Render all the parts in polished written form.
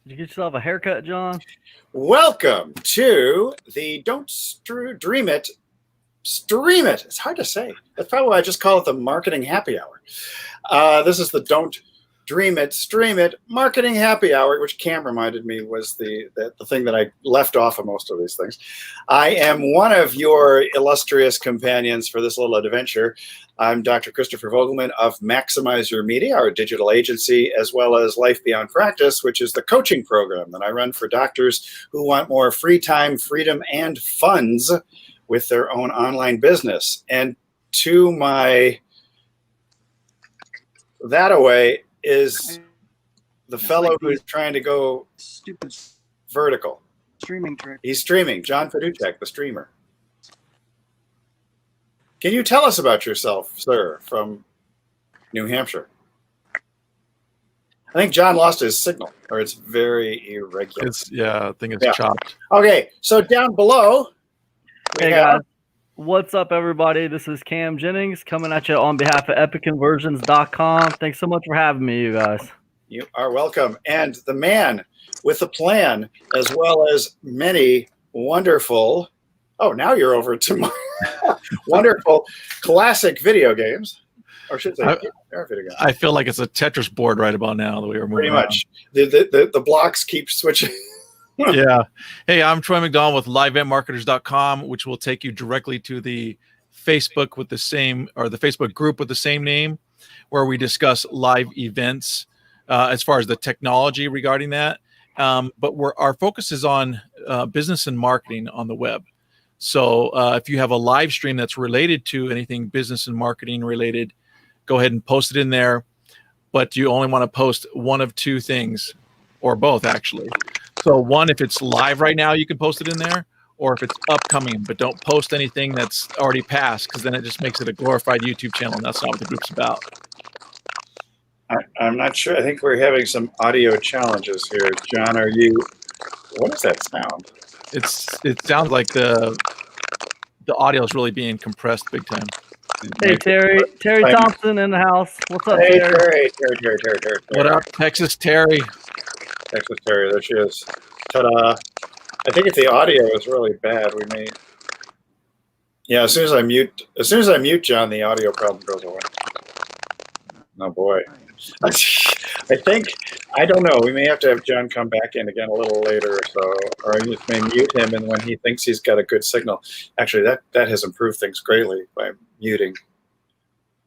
Did you get yourself a haircut, John? Welcome to the Don't Dream It, Stream It. It's hard to say. That's probably why I just call it the Marketing Happy Hour. This is the Don't Dream It, Stream It Marketing Happy Hour, which Cam reminded me was the thing that I left off of most of these things. I am one of your illustrious companions for this little adventure. I'm Dr. Christopher Vogelman of Maximize Your Media, our digital agency, as well as Life Beyond Practice, which is the coaching program that I run for doctors who want more free time, freedom, and funds with their own online business. And to my that away is the fellow who's trying to go stupid vertical. streaming trick. He's streaming. John Paduchek, the streamer. Can you tell us about yourself, sir, from New Hampshire? I think John lost his signal, or it's very irregular. I think it's chopped. Okay, so down below, Hey guys, what's up, everybody? This is Cam Jennings coming at you on behalf of EpicConversions.com. Thanks so much for having me, you guys. You are welcome. And the man with the plan, as well as many wonderful, now you're over to my wonderful classic video games. Or should I say, video games. I feel like it's a Tetris board right about now that we are moving Pretty much. The blocks keep switching. Yeah. Hey, I'm Troy McDonald with LiveEventMarketers.com, which will take you directly to the Facebook with the same, or the Facebook group with the same name, where we discuss live events as far as the technology regarding that. But our focus is on business and marketing on the web. So if you have a live stream that's related to anything business and marketing related, go ahead and post it in there. But you only want to post one of two things, or both actually. So one, if it's live right now, you can post it in there, or if it's upcoming, but don't post anything that's already passed, because then it just makes it a glorified YouTube channel, and that's not what the group's about. I'm not sure. I think we're having some audio challenges here. John, what is that sound? It sounds like the audio is really being compressed big time. Hey, Terry Thompson in the house. What's up, Hey, Terry? Terry. What up, Texas Terry? Texas Terry, there she is. Ta-da. I think if the audio is really bad, we may. Yeah, as soon as I mute John, the audio problem goes away. Oh boy. I don't know. We may have to have John come back in again a little later or so, or I just may mute him, and when he thinks he's got a good signal. Actually, that has improved things greatly by muting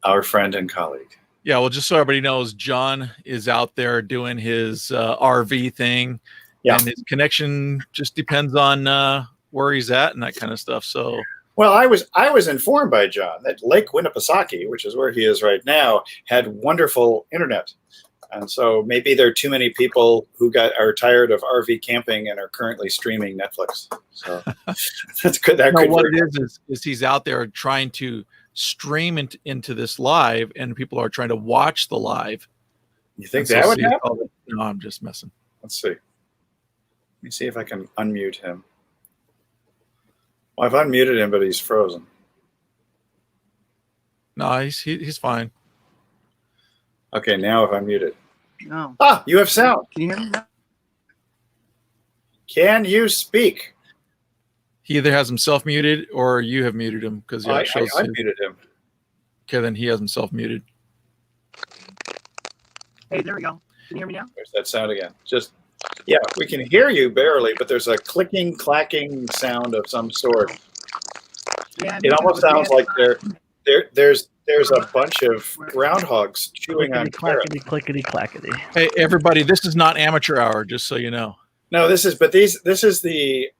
our friend and colleague. Yeah, well, just so everybody knows, John is out there doing his RV thing, and his connection just depends on where he's at and that kind of stuff. So, well, I was informed by John that Lake Winnipesaukee, which is where he is right now, had wonderful internet, and so maybe there are too many people who are tired of RV camping and are currently streaming Netflix. So that's good. What it is he's out there trying to stream into this live, and people are trying to watch the live. You think that would happen? No, I'm just messing. Let's see. Let me see if I can unmute him. Well, I've unmuted him, but he's frozen. No, he's fine. Okay, now I've unmuted. No. Ah, you have sound. Can you hear me now? Can you speak? He either has himself muted or you have muted him, because I unmuted him. Okay, then he has himself muted. Hey, there we go. Can you hear me now? There's that sound again. We can hear you barely, but there's a clicking, clacking sound of some sort. Yeah, it almost sounds like there's a bunch of groundhogs chewing on carrots. Clickety clackety. Hey, everybody, this is not amateur hour, just so you know. No, this is the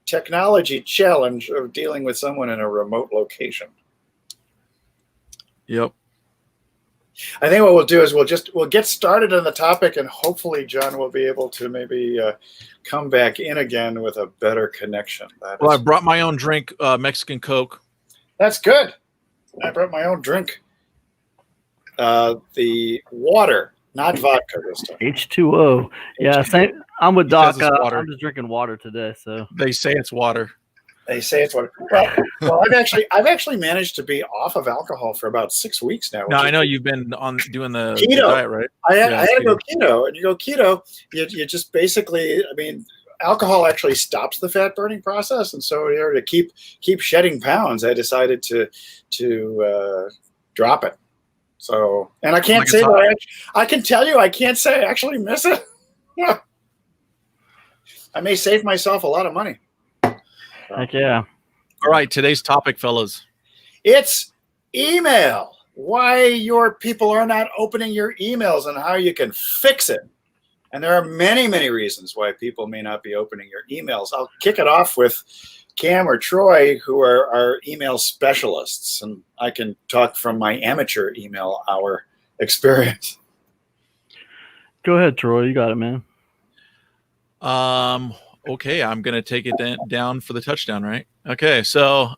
technology challenge of dealing with someone in a remote location. Yep. I think what we'll do is we'll get started on the topic, and hopefully John will be able to maybe come back in again with a better connection. I brought my own drink, Mexican Coke. That's good. I brought my own drink. The water, not vodka this time. H2O. Yeah, same. I'm with Doc. Water. I'm just drinking water today. So they say it's water. They say it's what. Well, I've actually managed to be off of alcohol for about 6 weeks now. Now I know you've been on doing the keto diet, right? I had to go keto. keto, and you go keto, you just basically, I mean, alcohol actually stops the fat burning process, and so in order to keep shedding pounds, I decided to drop it. So, and I can't say that I can tell you, I can't say I actually miss it. Yeah. I may save myself a lot of money. Heck yeah. All right, today's topic, fellas. It's email. Why your people are not opening your emails and how you can fix it. And there are many, many reasons why people may not be opening your emails. I'll kick it off with Cam or Troy, who are our email specialists. And I can talk from my amateur email hour experience. Go ahead, Troy. You got it, man. Okay, I'm gonna take it down for the touchdown, right? Okay, so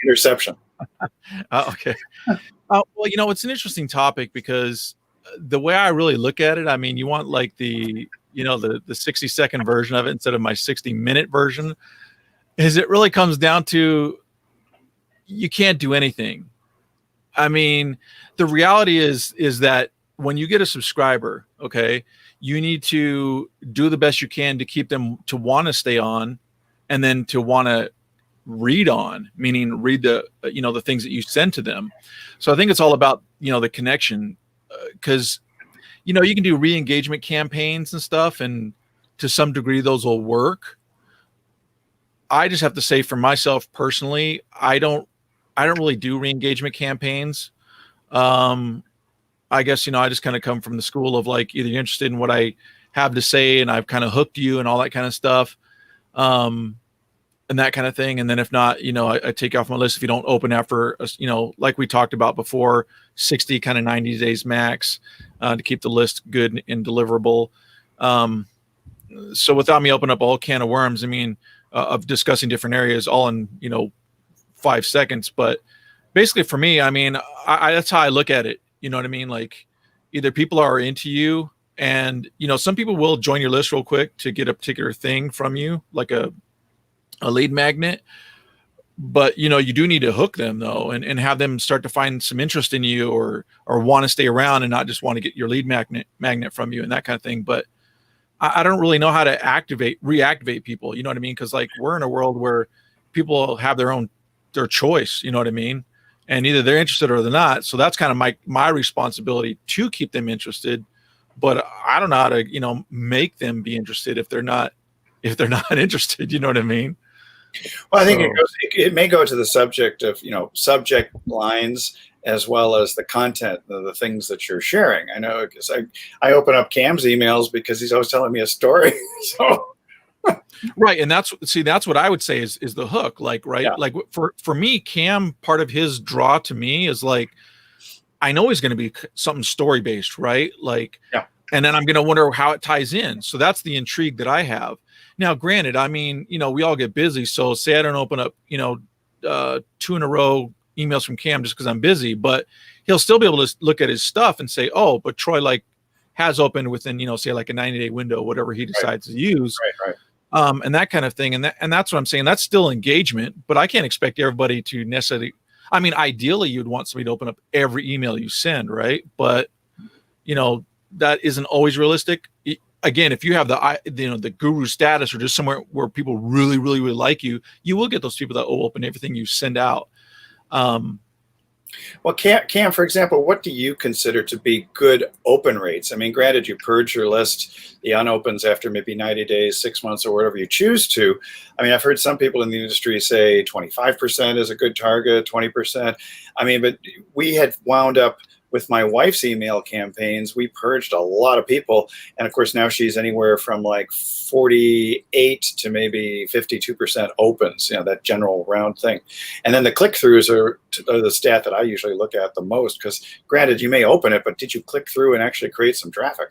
interception. Okay. Well, it's an interesting topic because the way I really look at it, I mean, you want like the 60-second version of it instead of my 60-minute version, is it really comes down to you can't do anything. I mean, the reality is that when you get a subscriber, okay, you need to do the best you can to keep them to want to stay on and then to want to read on, meaning read the things that you send to them. So I think it's all about, the connection, because, you can do re-engagement campaigns and stuff. And to some degree, those will work. I just have to say for myself personally, I don't really do re-engagement campaigns. I guess, I just kind of come from the school of like, either you're interested in what I have to say and I've kind of hooked you and all that kind of stuff. And that kind of thing. And then if not, I take you off my list if you don't open after, like we talked about before, 60, kind of 90 days max, to keep the list good and deliverable. So without me opening up a whole can of worms, I mean, of discussing different areas all in, 5 seconds. But basically for me, I mean, that's how I look at it. You know what I mean? Like either people are into you and, some people will join your list real quick to get a particular thing from you, like a lead magnet. But, you do need to hook them though, and have them start to find some interest in you or want to stay around and not just want to get your lead magnet from you and that kind of thing. But I don't really know how to reactivate people. You know what I mean? Because like we're in a world where people have their choice. You know what I mean? And either they're interested or they're not. So that's kind of my responsibility to keep them interested. But I don't know how to, make them be interested if they're not interested. You know what I mean? Well, I think it may go to the subject of, subject lines as well as the content of the things that you're sharing. I know because I open up Cam's emails because he's always telling me a story. So. Right. And that's what I would say is the hook. Like, right. Yeah. Like for me, Cam, part of his draw to me is like, I know he's going to be something story-based, right? Like, yeah. And then I'm going to wonder how it ties in. So that's the intrigue that I have. Now, granted, I mean, we all get busy. So say I don't open up, 2 in a row emails from Cam just because I'm busy, but he'll still be able to look at his stuff and say, oh, but Troy like has opened within, say like a 90-day window, whatever he decides to use. Right. And that kind of thing. And that's what I'm saying. That's still engagement, but I can't expect everybody to necessarily, I mean, ideally you'd want somebody to open up every email you send, right? But, that isn't always realistic. Again, if you have the guru status or just somewhere where people really, really, really like you, you will get those people that will open everything you send out. Well, Cam, for example, what do you consider to be good open rates? I mean, granted, you purge your list, the unopens after maybe 90 days, 6 months, or whatever you choose to. I mean, I've heard some people in the industry say 25% is a good target, 20%. I mean, but we had wound up with my wife's email campaigns, we purged a lot of people. And of course, now she's anywhere from like 48 to maybe 52% opens, that general round thing. And then the click-throughs are the stat that I usually look at the most, because granted, you may open it, but did you click through and actually create some traffic?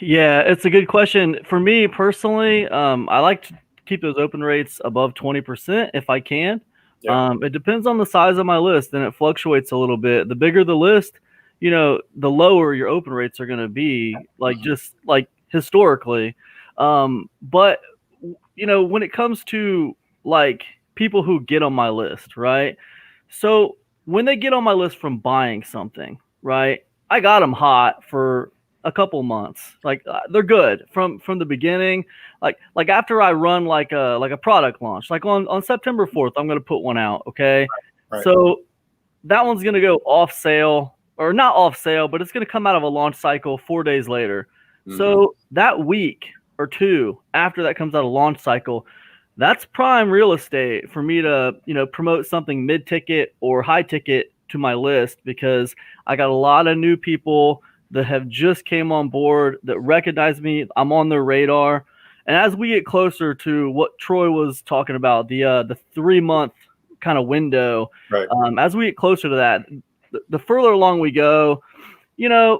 Yeah, it's a good question. For me personally, I like to keep those open rates above 20% if I can. Yeah. It depends on the size of my list, and it fluctuates a little bit. The bigger the list, the lower your open rates are going to be, just like historically. But when it comes to like people who get on my list, right? So when they get on my list from buying something, right? I got them hot for a couple months. Like they're good from the beginning. Like after I run like a product launch, like on September 4th, I'm gonna put one out. Okay, Right. so that one's gonna go off sale or not off sale, but it's gonna come out of a launch cycle 4 days later. So that week or two after that comes out of launch cycle, that's prime real estate for me to, promote something mid ticket or high ticket to my list because I got a lot of new people that have just came on board that recognize me. I'm on their radar. And as we get closer to what Troy was talking about, the 3 month kind of window, Right. as we get closer to that, the further along we go,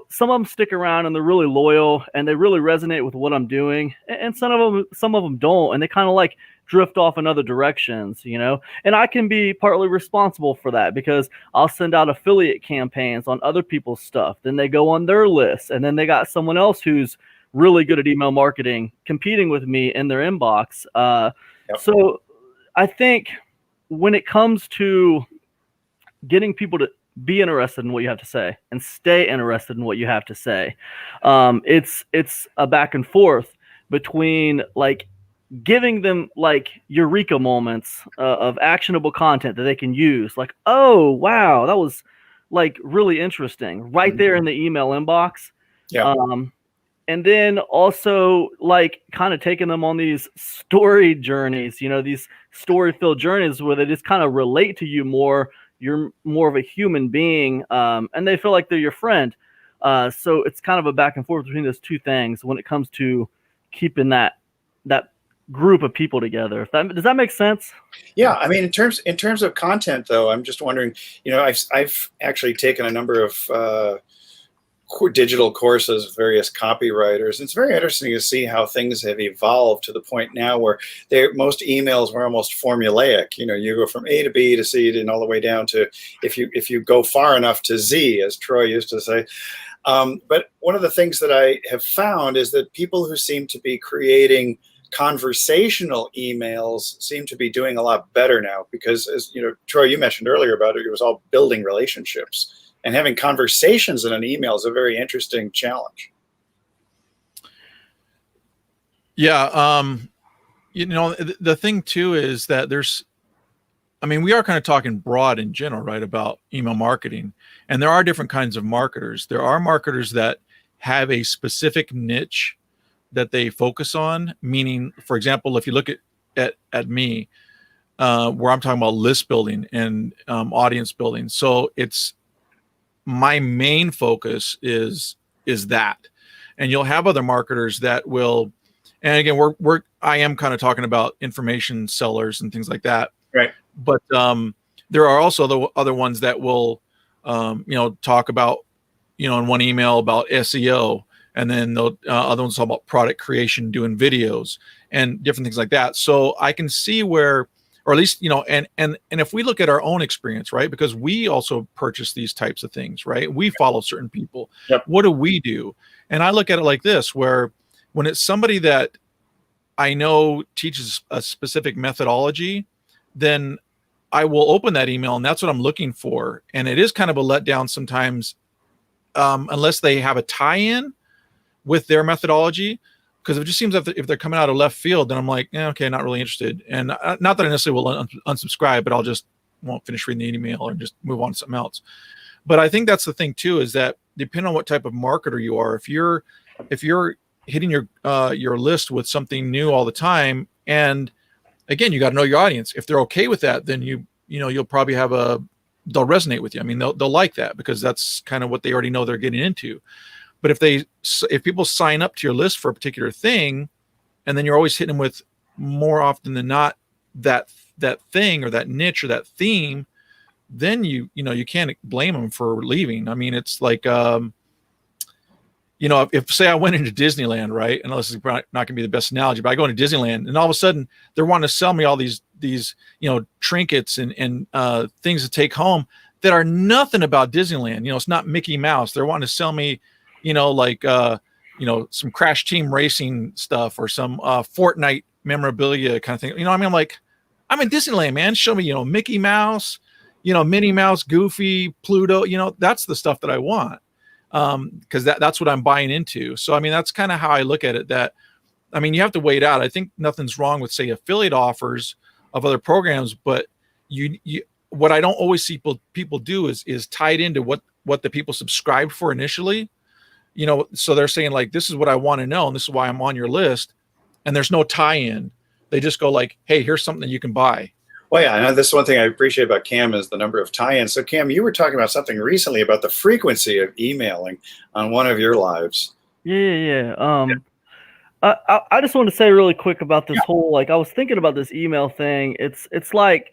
some of them stick around and they're really loyal and they really resonate with what I'm doing, and some of them don't, and they kind of like drift off in other directions, and I can be partly responsible for that because I'll send out affiliate campaigns on other people's stuff. Then they go on their list, and then they got someone else who's really good at email marketing competing with me in their inbox. Yep. So I think when it comes to getting people to be interested in what you have to say and stay interested in what you have to say, it's a back and forth between like giving them like eureka moments of actionable content that they can use, like, oh wow, that was like really interesting right there in the email inbox. Yeah. And then also like kind of taking them on these story journeys, these story filled journeys where they just kind of relate to you more. You're more of a human being, and they feel like they're your friend. So it's kind of a back and forth between those two things when it comes to keeping that group of people together. Does that make sense? Yeah, I mean, in terms of content, though, I'm just wondering. I've actually taken a number of digital courses with various copywriters. It's very interesting to see how things have evolved to the point now where most emails were almost formulaic. You go from A to B to C and all the way down to if you go far enough to Z, as Troy used to say. But one of the things that I have found is that people who seem to be creating conversational emails seem to be doing a lot better now because, as Troy, you mentioned earlier about it, it was all building relationships. And having conversations in an email is a very interesting challenge. Yeah. The thing too is that we are kind of talking broad in general, right, about email marketing. And there are different kinds of marketers. There are marketers that have a specific niche that they focus on. Meaning, for example, if you look at me, where I'm talking about list building and audience building. So my main focus is that, and you'll have other marketers that will, and again, I am kind of talking about information sellers and things like that, right? But there are also the other ones that will, talk about, in one email about SEO, and then the other ones talk about product creation, doing videos and different things like that. So I can see where, or at least, and if we look at our own experience, right? Because we also purchase these types of things, right? We follow certain people. Yep. What do we do? And I look at it like this, where when it's somebody that I know teaches a specific methodology, then I will open that email and that's what I'm looking for. And it is kind of a letdown sometimes, unless they have a tie-in with their methodology. Because it just seems if they're coming out of left field, then I'm like, okay, not really interested. And not that I necessarily will unsubscribe, but I'll just won't finish reading the email or just move on to something else. But I think that's the thing too, is that depending on what type of marketer you are, if you're hitting your list with something new all the time, and again, you got to know your audience. If they're okay with that, then you'll probably they'll resonate with you. I mean, they'll like that because that's kind of what they already know they're getting into. But if people sign up to your list for a particular thing, and then you're always hitting them with more often than not that thing or that niche or that theme, then you can't blame them for leaving. I mean, it's like if say I went into Disneyland, right? And this is not going to be the best analogy, but I go into Disneyland and all of a sudden they're wanting to sell me all these trinkets and things to take home that are nothing about Disneyland. It's not Mickey Mouse. They're wanting to sell me some Crash Team Racing stuff or some Fortnite memorabilia kind of thing. I'm like, I'm in Disneyland, man. Show me, Mickey Mouse, Minnie Mouse, Goofy, Pluto. That's the stuff that I want, because that's what I'm buying into. So I mean, that's kind of how I look at it. That I mean, you have to wait out. I think nothing's wrong with, say, affiliate offers of other programs, but you what I don't always see people do is tied into what the people subscribed for initially. So they're saying like, this is what I want to know, and this is why I'm on your list, and there's no tie-in. They just go like, hey, here's something you can buy. Well, yeah, I know this is one thing I appreciate about Cam is the number of tie-ins. So Cam, you were talking about something recently about the frequency of emailing on one of your lives. Yeah. I just want to say really quick about this whole, like, I was thinking about this email thing. It's like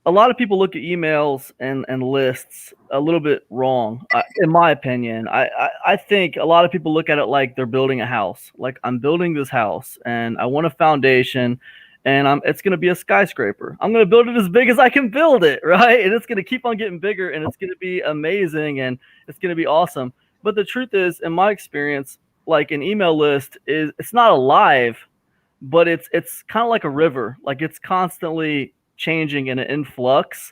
a lot of people look at emails and lists a little bit wrong, in my opinion. I think a lot of people look at it like they're building a house. Like, I'm building this house and I want a foundation, and it's going to be a skyscraper. I'm going to build it as big as I can build it, right? And it's going to keep on getting bigger, and it's going to be amazing, and it's going to be awesome. But the truth is, in my experience, like, an email list it's not alive, but it's kind of like a river. Like, it's constantly changing in an influx.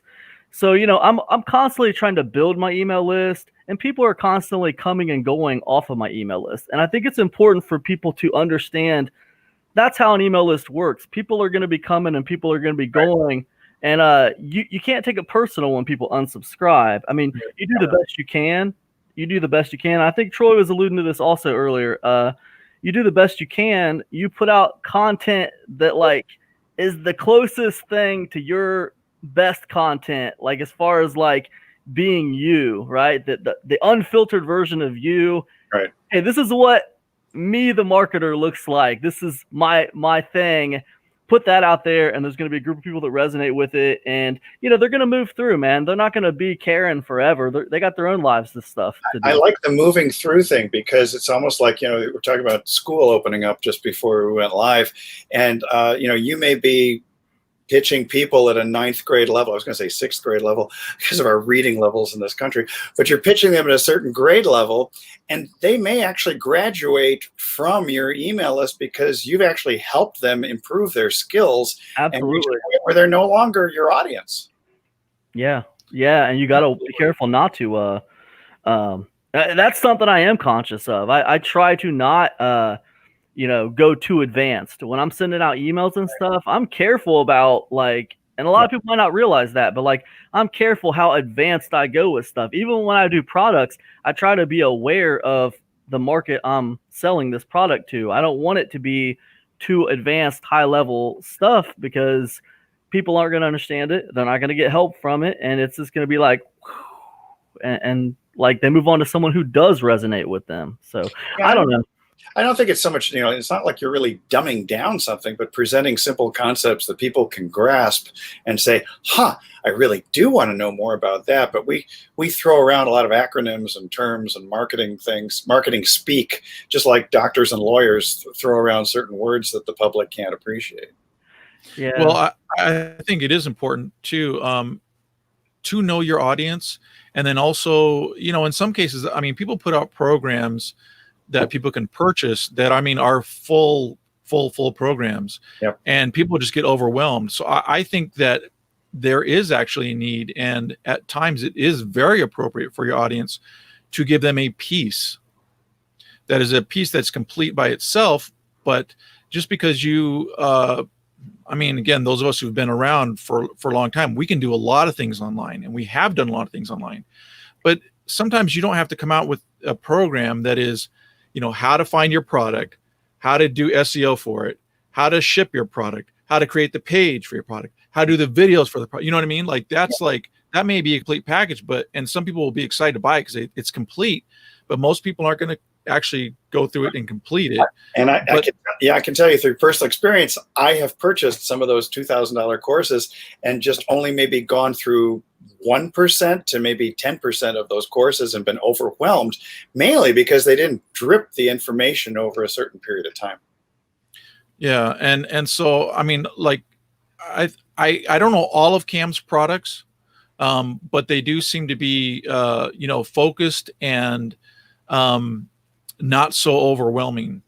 So, I'm constantly trying to build my email list, and people are constantly coming and going off of my email list. And I think it's important for people to understand that's how an email list works. People are going to be coming and people are going to be going. And you can't take it personal when people unsubscribe. I mean, you do the best you can. I think Troy was alluding to this also earlier. You do the best you can. You put out content that, like, is the closest thing to your best content, like, as far as like being you, right? The unfiltered version of you. Right. Hey, this is what me, the marketer, looks like. This is my thing. Put that out there, and there's going to be a group of people that resonate with it, and they're going to move through, man. They're not going to be caring forever. They got their own lives, this stuff to do. I like the moving through thing, because it's almost like, we're talking about school opening up just before we went live, and you may be pitching people at a 9th grade level. I was going to say 6th grade level because of our reading levels in this country, but you're pitching them at a certain grade level, and they may actually graduate from your email list because you've actually helped them improve their skills. Absolutely. And where they're no longer your audience. Yeah. And you got to be careful not to. That's something I am conscious of. I try to not go too advanced when I'm sending out emails and stuff. I'm careful about, like, and a lot of people might not realize that, but like, I'm careful how advanced I go with stuff. Even when I do products, I try to be aware of the market I'm selling this product to. I don't want it to be too advanced, high level stuff, because people aren't going to understand it. They're not going to get help from it. And it's just going to be like, and like, they move on to someone who does resonate with them. So I don't know. I don't think it's so much, it's not like you're really dumbing down something, but presenting simple concepts that people can grasp and say, I really do want to know more about that. But we throw around a lot of acronyms and terms and marketing things, marketing speak, just like doctors and lawyers throw around certain words that the public can't appreciate. Yeah. Well, I think it is important to know your audience. And then also, in some cases, I mean, people put out programs that people can purchase that, I mean, are full programs. Yep. And people just get overwhelmed. So I think that there is actually a need, and at times it is very appropriate for your audience to give them a piece that is a piece that's complete by itself. But just because you, I mean, again, those of us who've been around for a long time, we can do a lot of things online, and we have done a lot of things online. But sometimes you don't have to come out with a program that is, how to find your product, how to do SEO for it, how to ship your product, how to create the page for your product, how to do the videos for the product. You know what I mean? Like, that's like, that may be a complete package, and some people will be excited to buy it because it's complete, but most people aren't going to actually go through it and complete it. And I can tell you through personal experience, I have purchased some of those $2,000 courses and just only maybe gone through 1% to maybe 10% of those courses and been overwhelmed, mainly because they didn't drip the information over a certain period of time. Yeah. And so, I mean, like, I don't know all of Cam's products, but they do seem to be, focused and not so overwhelming.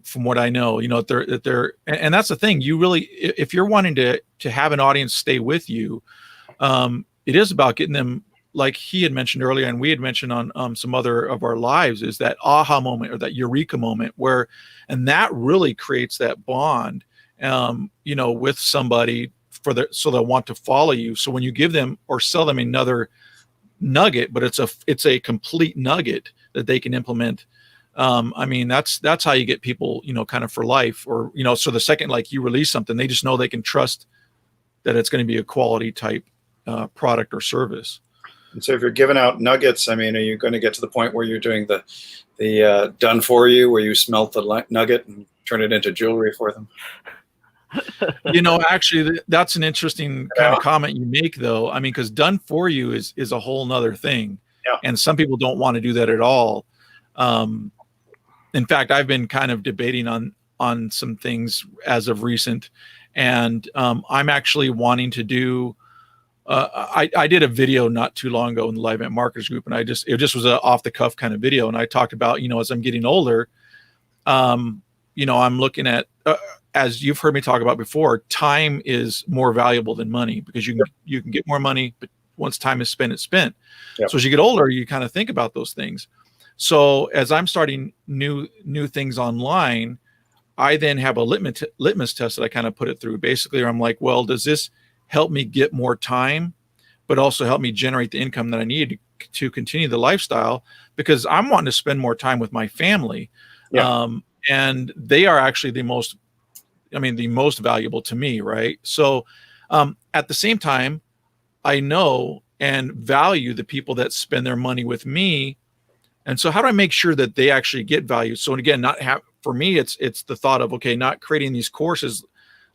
From what I know, and that's the thing. You really, if you're wanting to have an audience stay with you, it is about getting them, like he had mentioned earlier, and we had mentioned on some other of our lives, is that aha moment or that eureka moment and that really creates that bond, with somebody so they'll want to follow you. So when you give them or sell them another nugget, but it's a complete nugget that they can implement. That's how you get people, kind of for life, or, so the second, like, you release something, they just know they can trust that it's going to be a quality type product or service. And so if you're giving out nuggets, are you going to get to the point where you're doing the done for you, where you smelt the nugget and turn it into jewelry for them? Actually, that's an interesting kind of comment you make, though. Because done for you is a whole nother thing. Yeah. And some people don't want to do that at all. In fact, I've been kind of debating on some things as of recent, and I'm actually wanting to do. I did a video not too long ago in the Live Event Marketers group, and it just was an off the cuff kind of video, and I talked about, as I'm getting older, I'm looking at, as you've heard me talk about before, time is more valuable than money, because you can get more money, but once time is spent, it's spent. Yep. So as you get older, you kind of think about those things. So as I'm starting new things online, I then have a litmus test that I kind of put it through. Basically, I'm like, well, does this help me get more time, but also help me generate the income that I need to continue the lifestyle? Because I'm wanting to spend more time with my family. Yeah. And they are actually the most valuable to me, right? So at the same time, I know and value the people that spend their money with me. And so how do I make sure that they actually get value? So, and again, for me, it's the thought of, okay, not creating these courses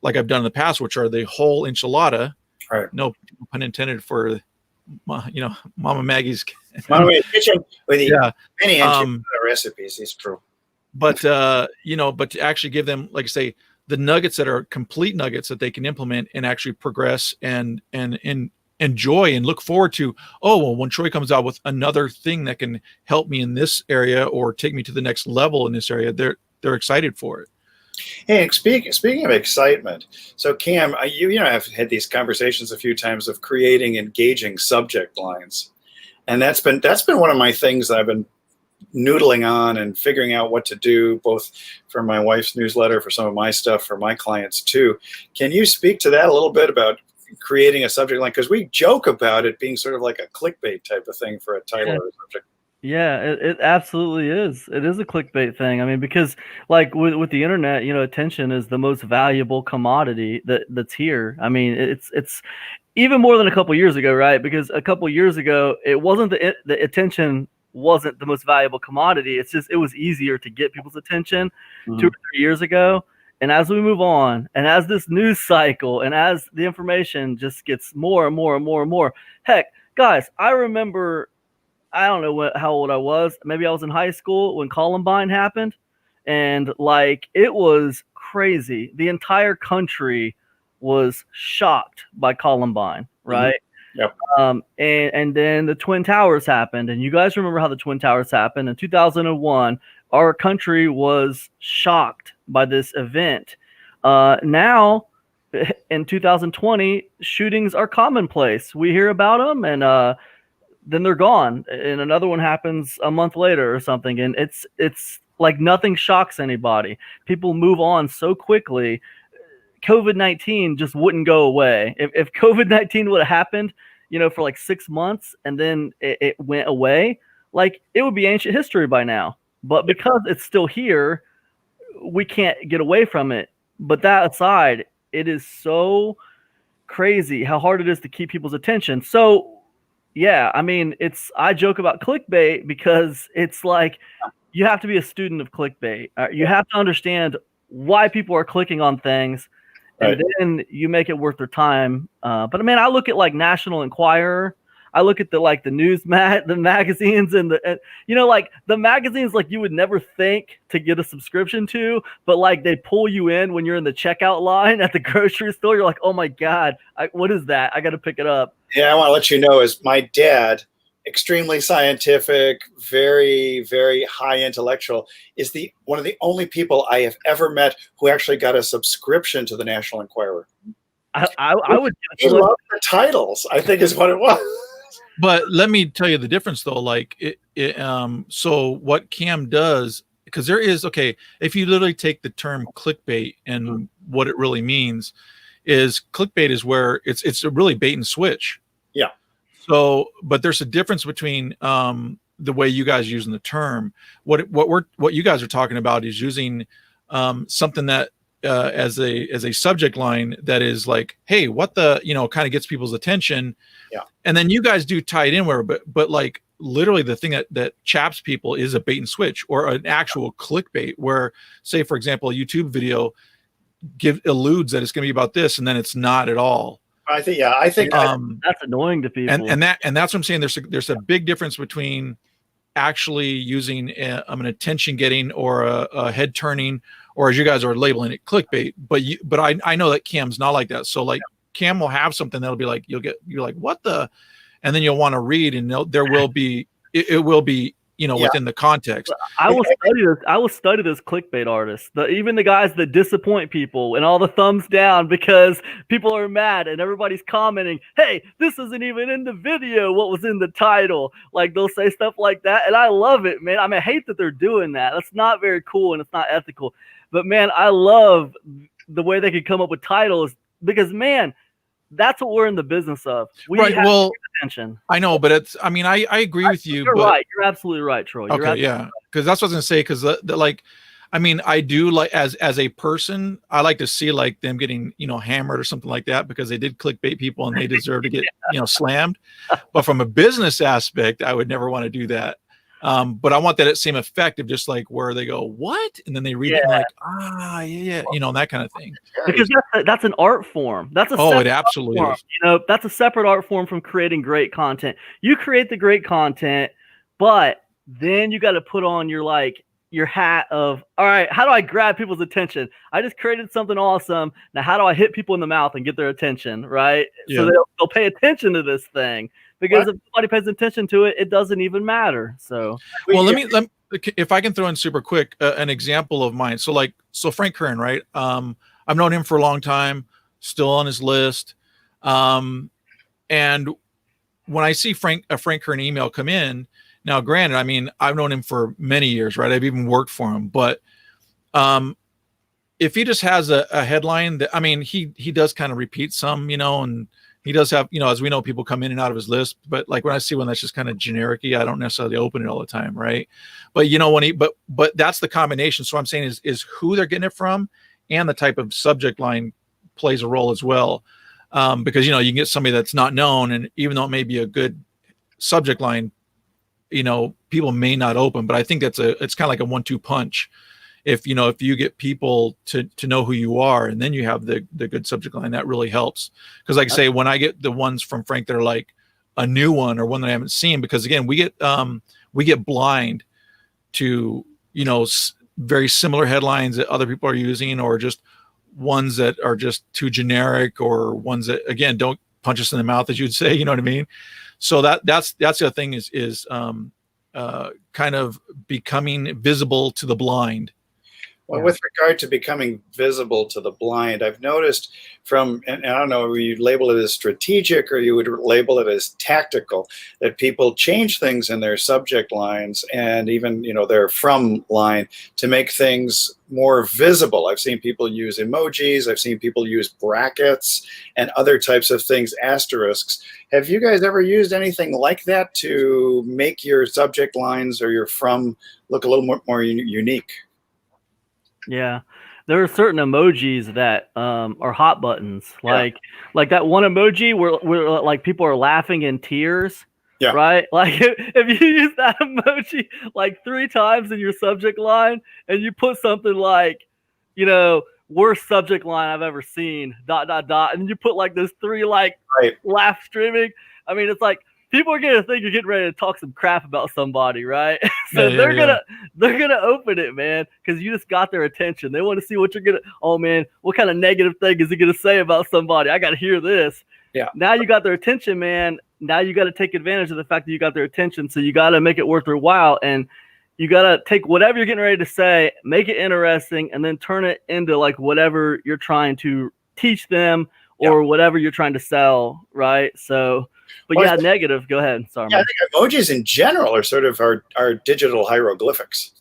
like I've done in the past, which are the whole enchilada. Right. No pun intended for, Mama Maggie's kitchen with the many enchilada recipes. It's true. But to actually give them, like I say, the nuggets that are complete nuggets that they can implement and actually progress and enjoy and look forward to. Oh, well, when Troy comes out with another thing that can help me in this area or take me to the next level in this area, they're excited for it. Hey, speaking of excitement, so Cam, I've had these conversations a few times of creating engaging subject lines, and that's been one of my things that I've been noodling on and figuring out what to do, both for my wife's newsletter, for some of my stuff, for my clients too. Can you speak to that a little bit about creating a subject line? Because we joke about it being sort of like a clickbait type of thing for a title or a subject. Yeah, it absolutely is. It is a clickbait thing. Because like with the internet, attention is the most valuable commodity that's here. It's even more than a couple years ago, right? Because a couple years ago, it wasn't the attention wasn't the most valuable commodity. It's just, it was easier to get people's attention 2 or 3 years ago. And as we move on, and as this news cycle, and as the information just gets more and more and more and more, heck, guys, I remember, I don't know how old I was. Maybe I was in high school when Columbine happened. And like, it was crazy. The entire country was shocked by Columbine, right? Yep. And then the Twin Towers happened. And you guys remember how the Twin Towers happened. In 2001, our country was shocked by this event. Now, in 2020, shootings are commonplace. We hear about them, and then they're gone. And another one happens a month later or something. And it's like nothing shocks anybody. People move on so quickly. COVID-19 just wouldn't go away. If COVID-19 would have happened, for like 6 months and then it went away, like, it would be ancient history by now. But because it's still here, we can't get away from it. But that aside, it is so crazy how hard it is to keep people's attention. So, yeah, I joke about clickbait because it's like you have to be a student of clickbait. You have to understand why people are clicking on things, and then you make it worth their time. But I look at like National Enquirer. I look at the news the magazines and the magazines like you would never think to get a subscription to, but like they pull you in when you're in the checkout line at the grocery store. You're like, oh my God, what is that? I got to pick it up. Yeah, I want to let you know, as my dad extremely scientific, very, very high intellectual, is one of the only people I have ever met who actually got a subscription to the National Enquirer. I would He loved the titles, I think is what it was. But let me tell you the difference though. Like so what Cam does, because there is, okay, if you literally take the term clickbait and what it really means is clickbait is where it's a really bait and switch. Yeah. So, but there's a difference between the way you guys using the term. What you guys are talking about is using something that as a subject line that is like, hey, what the, kind of gets people's attention. Yeah. And then you guys do tie it in where, but like literally the thing that chaps people is a bait and switch or an actual clickbait where, say, for example, a YouTube video alludes that it's going to be about this, and then it's not at all. I think that's annoying to people. And that's what I'm saying. There's a big difference between actually using an attention getting or a head turning, or as you guys are labeling it, clickbait. But I know that Cam's not like that. So like Cam will have something that'll be like, you're like, what the, and then you'll want to read, and there will be it will be within the context. I will study this clickbait artist. Even the guys that disappoint people and all the thumbs down because people are mad and everybody's commenting, hey, this isn't even in the video, what was in the title. Like they'll say stuff like that, and I love it, man. I mean, I hate that they're doing that. That's not very cool and it's not ethical. But man, I love the way they can come up with titles because, man, that's what we're in the business of. We right. have Well, attention. I know, but I agree with you. You're but, right. You're absolutely right, Troy. Okay, yeah, because that's what I was gonna say. Because like, I mean, I do like as a person, I like to see like them getting hammered or something like that because they did clickbait people and they deserve to get slammed. But from a business aspect, I would never want to do that. But I want that same effect of just like where they go, what? And then they read it and like, yeah, that kind of thing. Because that's an art form. That's it absolutely is. That's a separate art form from creating great content. You create the great content, but then you got to put on your hat of, all right, how do I grab people's attention? I just created something awesome. Now, how do I hit people in the mouth and get their attention, right? Yeah. So they'll pay attention to this thing. Because if nobody pays attention to it, it doesn't even matter. So, well, let me if I can throw in super quick an example of mine. So Frank Kern, right? I've known him for a long time, still on his list. And when I see a Frank Kern email come in, now granted, I mean, I've known him for many years, right? I've even worked for him, but if he just has a headline that, I mean, he does kind of repeat some, and he does have, as we know, people come in and out of his list, but like when I see one that's just kind of generic-y, I don't necessarily open it all the time. Right. But but that's the combination. So what I'm saying is who they're getting it from and the type of subject line plays a role as well. Because, you can get somebody that's not known, and even though it may be a good subject line, people may not open, but I think it's kind of like a 1-2 punch. If you get people to know who you are, and then you have the good subject line, that really helps. Because like I say, when I get the ones from Frank that are like a new one or one that I haven't seen, because again, we get blind to very similar headlines that other people are using, or just ones that are just too generic, or ones that again don't punch us in the mouth, as you'd say. You know what I mean? So that's the other thing is kind of becoming visible to the blind. Well, with regard to becoming visible to the blind, I've noticed and I don't know, you label it as strategic or you would label it as tactical, that people change things in their subject lines and even, their from line to make things more visible. I've seen people use emojis. I've seen people use brackets and other types of things, asterisks. Have you guys ever used anything like that to make your subject lines or your from look a little more unique? Yeah, there are certain emojis that are hot buttons, like that one emoji where like people are laughing in tears. Yeah. Right. Like if you use that emoji like 3 times in your subject line, and you put something like, worst subject line I've ever seen, ... and you put like those 3 laugh streaming. I mean, it's like, people are gonna think you're getting ready to talk some crap about somebody, right? So they're gonna open it, man, because you just got their attention. They want to see what you're gonna. Oh man, what kind of negative thing is he gonna say about somebody? I gotta hear this. Yeah. Now you got their attention, man. Now you got to take advantage of the fact that you got their attention. So you got to make it worth their while. And you got to take whatever you're getting ready to say, make it interesting, and then turn it into like whatever you're trying to teach them or whatever you're trying to sell. Right. So, but Well, yeah, negative. Go ahead. Sorry. Yeah, I Mike. think emojis in general are sort of our digital hieroglyphics.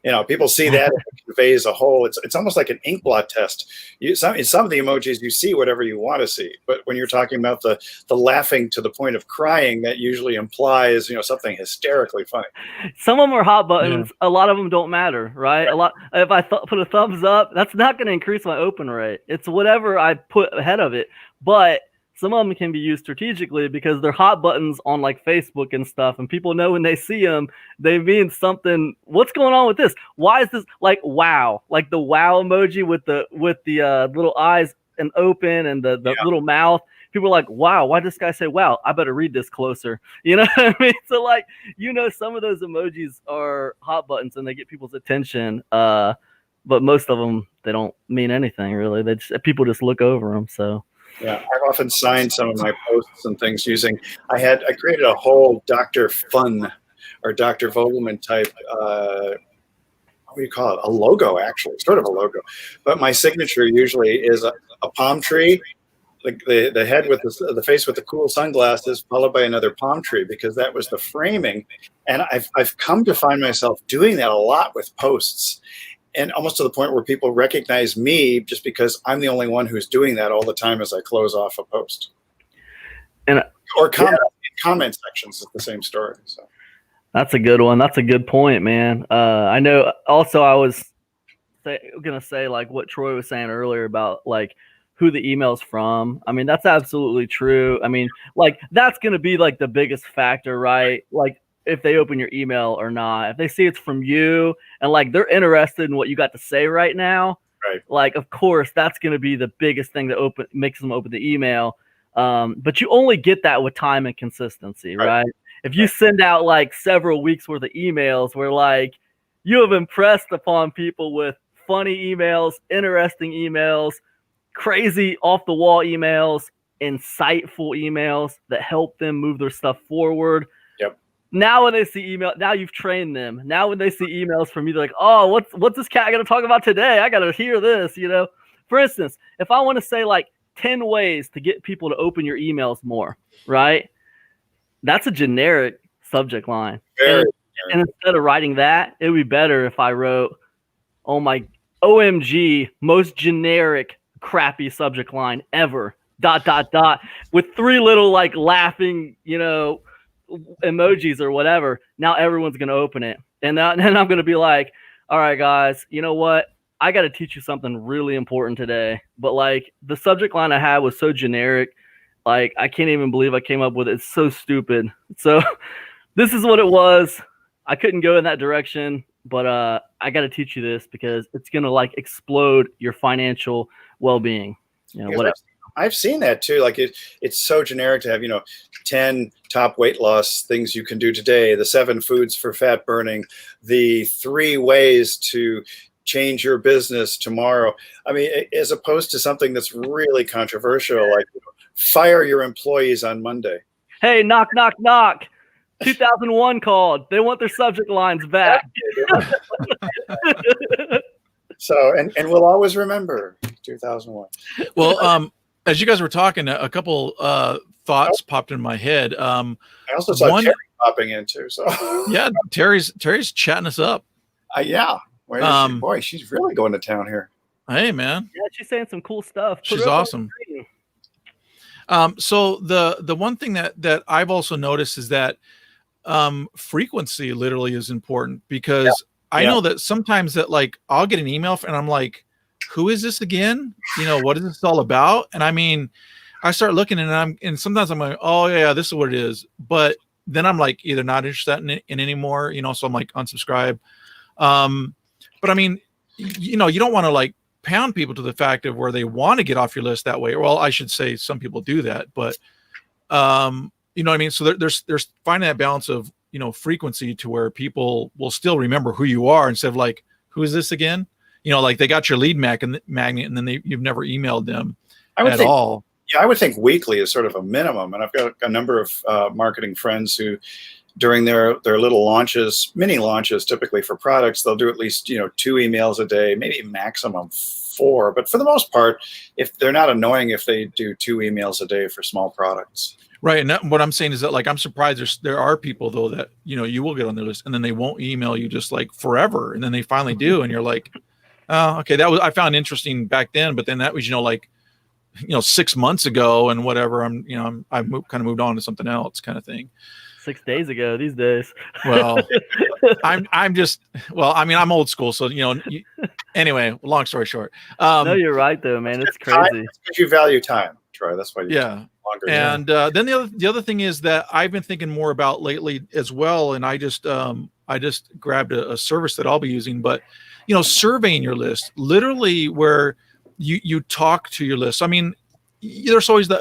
You know, people see that it conveys a whole. It's almost like an ink blot test. In some of the emojis, you see whatever you want to see, but when you're talking about the laughing to the point of crying, that usually implies something hysterically funny. Some of them are hot buttons. A lot of them don't matter, right? A lot. If I put a thumbs up, that's not going to increase my open rate. It's whatever I put ahead of it. But some of them can be used strategically because they're hot buttons on like Facebook and stuff, and people know when they see them, they mean something. What's going on with this? Why is this like wow? Like the wow emoji with the little eyes and open and the little mouth. People are like, wow, why did this guy say wow? I better read this closer. You know what I mean? So like, some of those emojis are hot buttons and they get people's attention. But most of them, they don't mean anything really. People just look over them. So. Yeah, I've often signed some of my posts and things I created a whole Dr. Fun or Dr. Vogelman type, what do you call it? A logo, actually, sort of a logo. But my signature usually is a palm tree, the head with the face with the cool sunglasses, followed by another palm tree, because that was the framing. And I've come to find myself doing that a lot with posts. And almost to the point where people recognize me just because I'm the only one who's doing that all the time as I close off a post. Or comment sections is the same story. So that's a good one. That's a good point, man. I know. Also, I was gonna say like what Troy was saying earlier about like who the email's from. I mean, that's absolutely true. I mean, like that's gonna be like the biggest factor, right? Like if they open your email or not, if they see it's from you and like they're interested in what you got to say right now, right? Like, of course, that's going to be the biggest thing that makes them open the email. But you only get that with time and consistency, right? If you send out like several weeks worth of emails where like you have impressed upon people with funny emails, interesting emails, crazy off the wall emails, insightful emails that help them move their stuff forward. Now when they see email, now you've trained them. Now when they see emails from you, they're like, oh, what's this cat going to talk about today? I got to hear this, For instance, if I want to say like 10 ways to get people to open your emails more, right? That's a generic subject line. And instead of writing that, it would be better if I wrote, oh my, OMG, most generic, crappy subject line ever, ... with 3 little like laughing, emojis or whatever. Now everyone's going to open it. And then I'm going to be like, all right, guys, you know what? I got to teach you something really important today. But like the subject line I had was so generic. Like, I can't even believe I came up with it. It's so stupid. So this is what it was. I couldn't go in that direction, but I got to teach you this because it's going to like explode your financial well-being. Whatever. I've seen that too. Like it's so generic to have, 10 top weight loss things you can do today, the 7 foods for fat burning, the 3 ways to change your business tomorrow. I mean, as opposed to something that's really controversial, like fire your employees on Monday. Hey, knock, knock, knock. 2001 called. They want their subject lines back. So, and we'll always remember 2001. Well, as you guys were talking, a couple thoughts popped in my head. I also saw Terry popping in too. So yeah, Terry's chatting us up. Yeah. Boy, she's really going to town here. Hey, man. Yeah, she's saying some cool stuff. She's awesome. So the one thing that I've also noticed is that frequency literally is important because I know that sometimes that like I'll get an email and I'm like, who is this again? What is this all about? And I mean, I start looking and sometimes I'm like, oh yeah, this is what it is. But then I'm like either not interested in anymore, so I'm like unsubscribe. But I mean, you don't want to like pound people to the fact of where they want to get off your list that way. Well, I should say some people do that, but you know what I mean? So there's finding that balance of, frequency to where people will still remember who you are instead of like, who is this again? Like they got your lead magnet and then you've never emailed them at all. Yeah, I would think weekly is sort of a minimum. And I've got a number of marketing friends who, during their little launches, mini launches, typically for products, they'll do at least 2 emails a day, maybe maximum 4. But for the most part, if they're not annoying, if they do 2 emails a day for small products. Right. And what I'm saying is that, like, I'm surprised there are people though that, you will get on their list and then they won't email you just like forever. And then they finally do. And you're like, oh, okay. I found interesting back then, but then that was, 6 months ago and whatever. I've kind of moved on to something else kind of thing. 6 days ago these days. Well, I'm old school. So, anyway, long story short. No, you're right though, man. It's crazy. Because you value time, Troy. That's why you longer. And then the other thing is that I've been thinking more about lately as well. And I just grabbed a service that I'll be using, but, surveying your list, literally where you talk to your list. I mean, there's always the,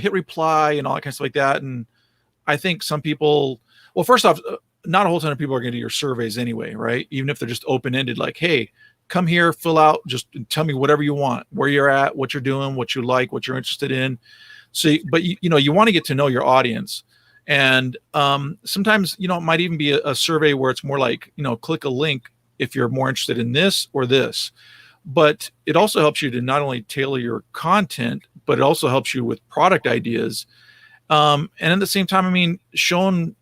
hit reply and all that kind of stuff like that. And I think some people, well, first off, not a whole ton of people are going to do your surveys anyway, right? Even if they're just open-ended, like, hey, come here, fill out, just tell me whatever you want, where you're at, what you're doing, what you like, what you're interested in. So, but you want to get to know your audience. And sometimes, it might even be a survey where it's more like, click a link if you're more interested in this or this. But it also helps you to not only tailor your content, but it also helps you with product ideas. And at the same time, showing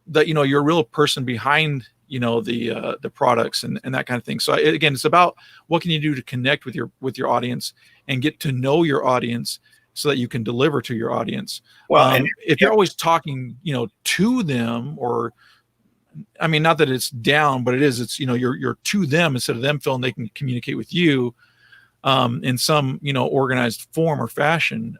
that, you're a real person behind, the products and that kind of thing. So again, it's about what can you do to connect with your audience and get to know your audience so that you can deliver to your audience. Well, if you're always talking, to them, or, not that it's down, but it's, you're to them instead of them feeling they can communicate with you in some, organized form or fashion.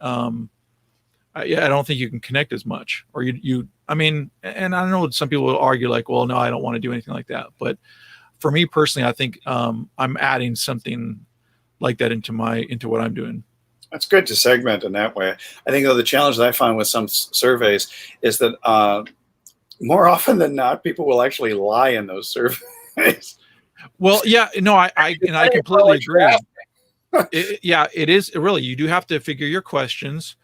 I don't think you can connect as much, or and I know some people will argue like, well, no, I don't want to do anything like that. But for me personally, I think I'm adding something like that into what I'm doing. That's good to segment in that way. I think, though, the challenge that I find with some surveys is that more often than not, people will actually lie in those surveys. Well, yeah, no, I completely agree. It is really, you do have to figure your questions.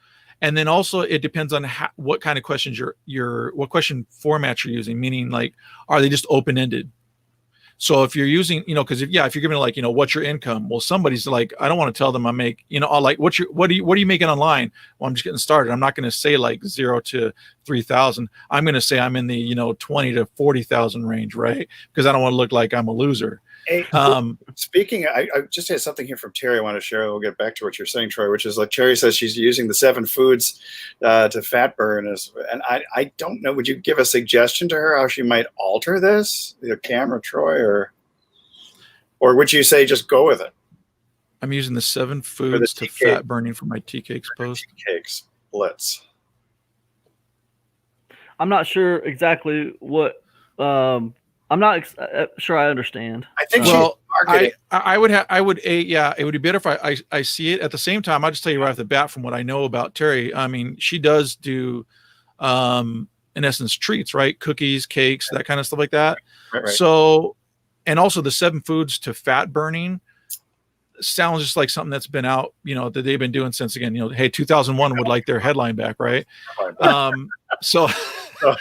And then also it depends on what kind of questions what question format you're using, meaning like, are they just open-ended? So if you're using, because if you're giving like, what's your income? Well, somebody's like, I don't want to tell them I make, like, what are you making online? Well, I'm just getting started. I'm not going to say like 0 to 3,000. I'm going to say I'm in the, 20 to 40,000 range, right? Because I don't want to look like I'm a loser. Hey, speaking, I just had something here from Terry I want to share. We'll get back to what you're saying, Troy, which is like Terry says she's using the 7 foods to fat burn. And I don't know, would you give a suggestion to her how she might alter this, either Cam or Troy, or would you say just go with it? I'm using the 7 foods to fat burning for my tea cakes post. Tea cakes blitz. I'm not sure exactly what. I'm not sure I understand. I think I would it would be better if I see it. At the same time, I'll just tell you right off the bat from what I know about Terry. She does do, in essence, treats, right? Cookies, cakes, that kind of stuff like that. Right. So, and also the 7 foods to fat burning sounds just like something that's been out, that they've been doing since, again, hey, 2001 would like their headline back, right? So, but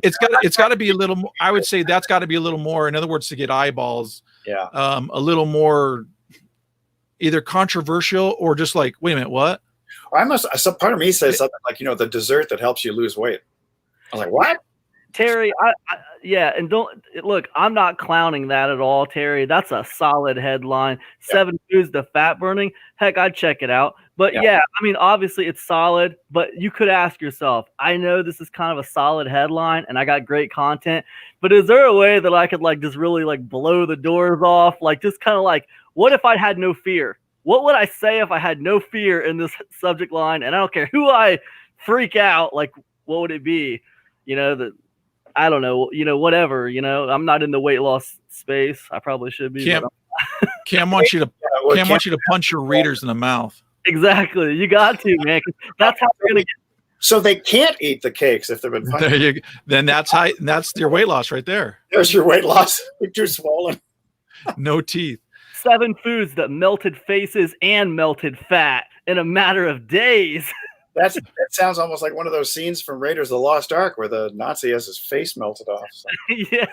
it's got to be a little more, I would say that's got to be a little more, in other words, to get eyeballs, a little more either controversial or just like, wait a minute, what? Some part of me says something like, the dessert that helps you lose weight. I was like, what? Terry, and don't look, I'm not clowning that at all, Terry. That's a solid headline. 7 foods to fat burning. Heck, I'd check it out. But obviously it's solid, but you could ask yourself, I know this is kind of a solid headline and I got great content, but is there a way that I could like just really like blow the doors off? Like just kind of like, what if I had no fear? What would I say if I had no fear in this subject line? And I don't care who I freak out, like what would it be? I don't know, whatever, I'm not in the weight loss space. I probably should be. Cam wants you to punch your readers in the mouth. Exactly. You got to, man. That's how they're going to get. So they can't eat the cakes if they've been punched. Then that's your weight loss right there. There's your weight loss. You're too swollen. No teeth. 7 foods that melted faces and melted fat. in a matter of days. That sounds almost like one of those scenes from Raiders of the Lost Ark where the Nazi has his face melted off. So. Yeah.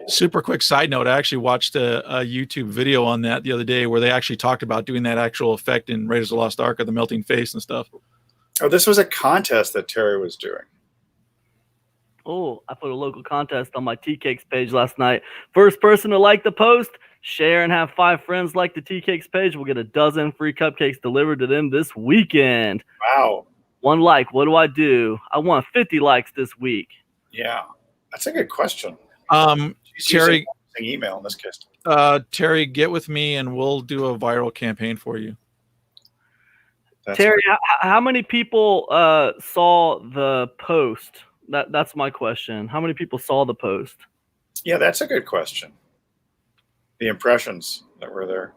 Super quick side note. I actually watched a YouTube video on that the other day where they actually talked about doing that actual effect in Raiders of the Lost Ark of the melting face and stuff. Oh, this was a contest that Terry was doing. Oh, I put a local contest on my Tea Cakes page last night. First person to like the post, share, and have 5 friends like the Tea Cakes page will get a dozen free cupcakes delivered to them this weekend. Wow. 1 like. What do? I want 50 likes this week. Yeah, that's a good question. She's Terry, using email in this case. Terry, get with me and we'll do a viral campaign for you. Terry, how many people saw the post? That's my question. How many people saw the post? Yeah, that's a good question. The impressions that were there.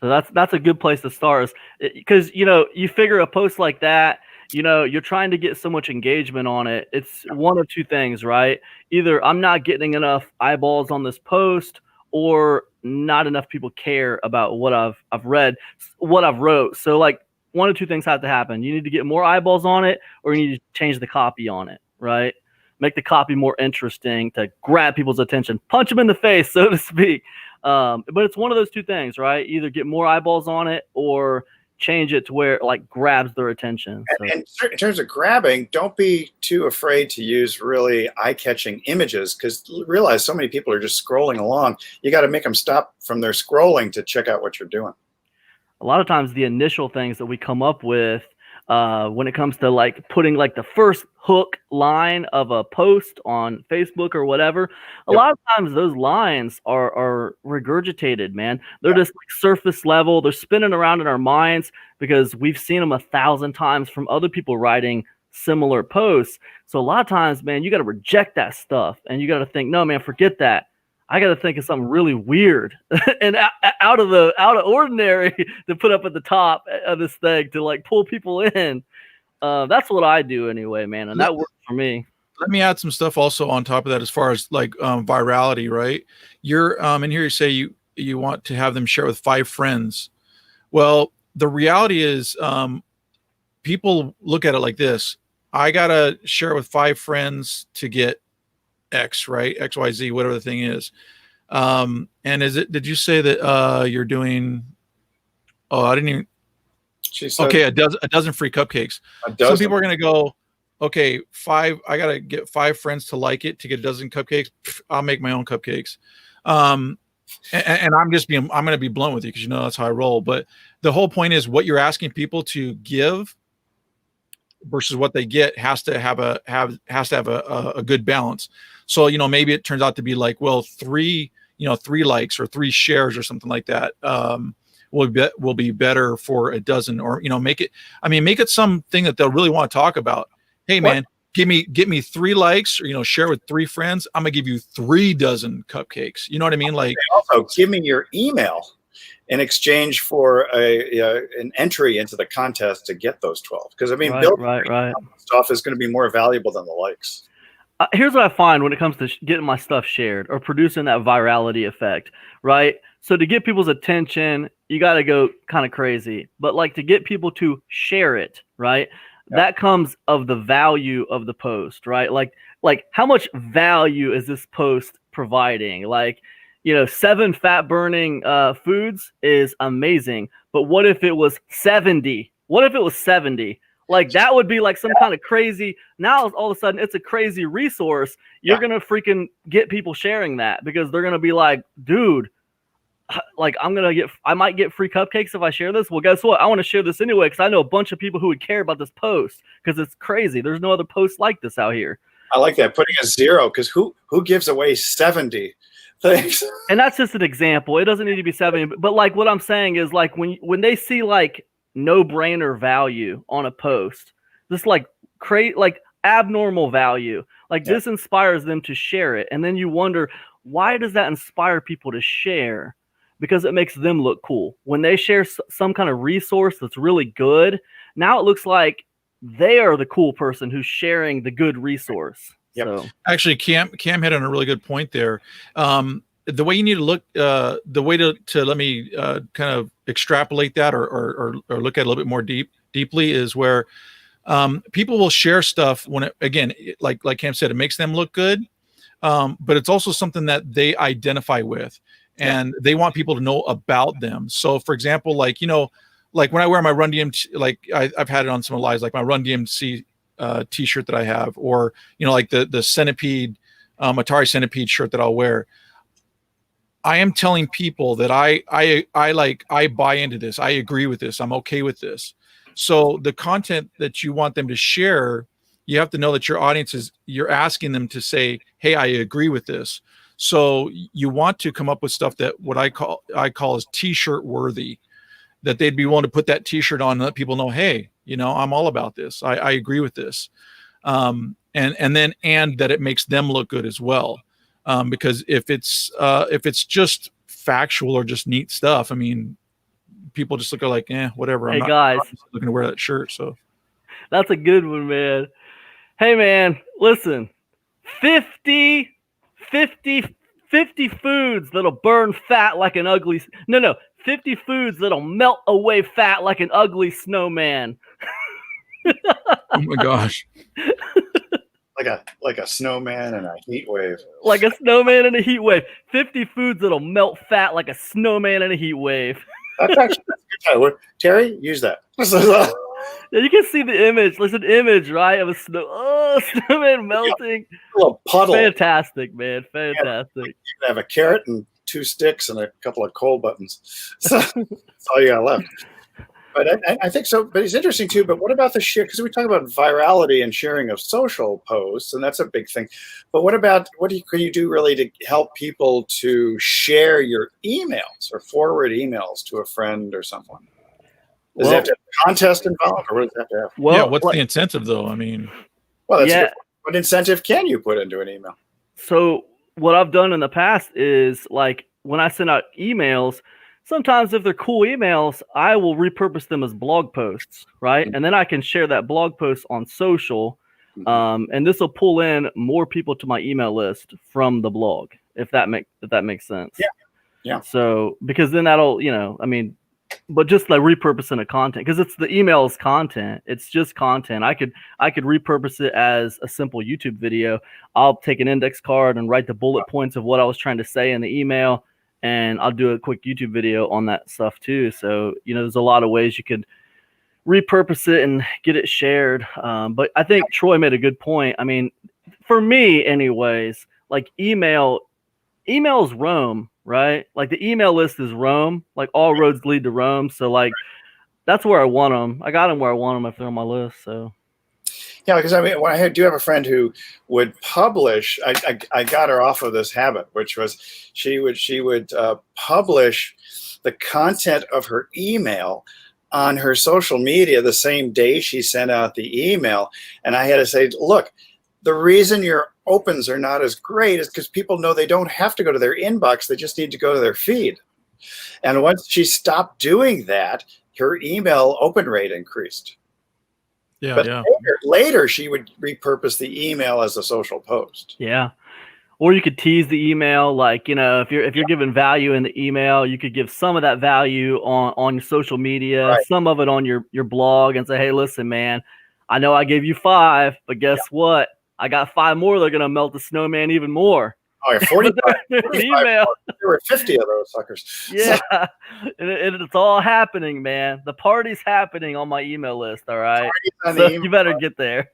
So that's a good place to start, because you figure a post like that, you're trying to get so much engagement on it. It's one of two things, right? Either I'm not getting enough eyeballs on this post, or not enough people care about what I've read, what I've wrote. So like one of two things have to happen. You need to get more eyeballs on it, or you need to change the copy on it, right? Make the copy more interesting to grab people's attention, punch them in the face, so to speak. But it's one of those two things, right? Either get more eyeballs on it or change it to where it like grabs their attention. And in terms of grabbing, don't be too afraid to use really eye-catching images, because realize so many people are just scrolling along. You got to make them stop from their scrolling to check out what you're doing. A lot of times the initial things that we come up with when it comes to like putting like the first hook line of a post on Facebook or whatever, a lot of times those lines are regurgitated, man. They're just like surface level. They're spinning around in our minds because we've seen them 1,000 times from other people writing similar posts. So a lot of times, man, you got to reject that stuff and you got to think, no, man, forget that. I got to think of something really weird and out of ordinary to put up at the top of this thing to like pull people in. That's what I do anyway, man. And that works for me. Let me add some stuff also on top of that, as far as like virality, right? You're in here, you say you want to have them share with 5 friends. Well, the reality is people look at it like this. I got to share with 5 friends to get X, right? XYZ, whatever the thing is. And did you say that you're doing, I didn't even, she said, okay, a dozen free cupcakes. Some people are going to go, okay, 5, I got to get 5 friends to like it to get a dozen cupcakes. I'll make my own cupcakes. And I'm going to be blunt with you, because that's how I roll. But the whole point is what you're asking people to give versus what they get has to have a good balance. So, maybe it turns out to be like, well, 3 likes or 3 shares or something like that will be better for a dozen, or, make it something that they'll really want to talk about. Hey, man, get me 3 likes, or, share with 3 friends. I'm gonna give you 3 dozen cupcakes. You know what I mean? Like, also give me your email in exchange for an entry into the contest to get those 12. Because right. Stuff is going to be more valuable than the likes. Here's what I find when it comes to getting my stuff shared or producing that virality effect, right? So to get people's attention, you got to go kind of crazy. But like to get people to share it, right? That comes of the value of the post, right? Like how much value is this post providing? Like, 7 fat burning foods is amazing. But what if it was 70? What if it was 70? Like that would be like some kind of crazy. Now all of a sudden it's a crazy resource. You're going to freaking get people sharing that because they're going to be like, dude, like I might get free cupcakes if I share this. Well, guess what? I want to share this anyway because I know a bunch of people who would care about this post because it's crazy. There's no other posts like this out here. I like that, putting a 0, because who gives away 70 things? And that's just an example. It doesn't need to be 70, but like what I'm saying is like when they see like no-brainer value on a post, just like abnormal value, like this inspires them to share it. And then you wonder, why does that inspire people to share? Because it makes them look cool. When they share some kind of resource that's really good, now it looks like they are the cool person who's sharing the good resource. Yep. So actually, Cam hit on a really good point there. the way you need to look, the way to let me kind of extrapolate that or look at it a little bit more deeply is where people will share stuff when again, like Cam said, it makes them look good, but it's also something that they identify with, and they want people to know about them. So, for example, like like when I wear my Run DMC, like I've had it on some of the lives, like my Run DMC T-shirt that I have, or like the Centipede, Atari Centipede shirt that I'll wear. I am telling people that I buy into this. I agree with this. I'm okay with this. So the content that you want them to share, you have to know that your audience you're asking them to say, hey, I agree with this. So you want to come up with stuff that what I call as T-shirt worthy, that they'd be willing to put that T-shirt on and let people know, hey, I'm all about this. I agree with this. And that it makes them look good as well. Because if it's just factual or just neat stuff, I mean, people just look at like, whatever. Hey, I'm guys, not looking to wear that shirt. So that's a good one, man. Hey, man, listen, 50 foods that'll burn fat like an ugly, 50 foods that'll melt away fat like an ugly snowman. oh my gosh. Like a snowman and a heat wave. Like a snowman in a heat wave. 50 foods that'll melt fat like a snowman in a heat wave. That's a good title. Terry, use that. Yeah, you can see the image. There's an image, right, of a snowman melting. A little puddle. Fantastic, man. Fantastic. You can have a carrot and 2 sticks and a couple of coal buttons. So that's all you got left. But I think so. But it's interesting too. But what about the share? Because we talk about virality and sharing of social posts, and that's a big thing. But what can you do really to help people to share your emails or forward emails to a friend or someone? Does it have to have a contest involved, or what does it have to have? Well, what's the incentive though? I mean, well, what incentive can you put into an email? So what I've done in the past is, like, when I send out emails, sometimes if they're cool emails, I will repurpose them as blog posts, right? Mm-hmm. And then I can share that blog post on social. And this will pull in more people to my email list from the blog, if that makes sense. Yeah. So, because then that'll, but just like repurposing a content, because it's the email's content. It's just content. I could repurpose it as a simple YouTube video. I'll take an index card and write the bullet points of what I was trying to say in the email, and I'll do a quick YouTube video on that stuff too. So, there's a lot of ways you could repurpose it and get it shared. But I think Troy made a good point. I mean, for me anyways, like email's Rome, right? Like the email list is Rome, like all roads lead to Rome. So like, that's where I want them. I got them where I want them if they're on my list. So. Yeah, because I do have a friend who would publish. I got her off of this habit, which was she would publish the content of her email on her social media the same day she sent out the email, and I had to say, look, the reason your opens are not as great is because people know they don't have to go to their inbox; they just need to go to their feed. And once she stopped doing that, her email open rate increased. Yeah, but yeah. Later, she would repurpose the email as a social post. Yeah, or you could tease the email, like if you're giving value in the email, you could give some of that value on your social media, right. Some of it on your blog, and say, hey, listen, man, I know I gave you 5, but guess what? I got 5 more. They're gonna melt the snowman even more. Oh, yeah, 45 email. There were 50 of those suckers. Yeah, and it's all happening, man. The party's happening on my email list. All right, so you better get there.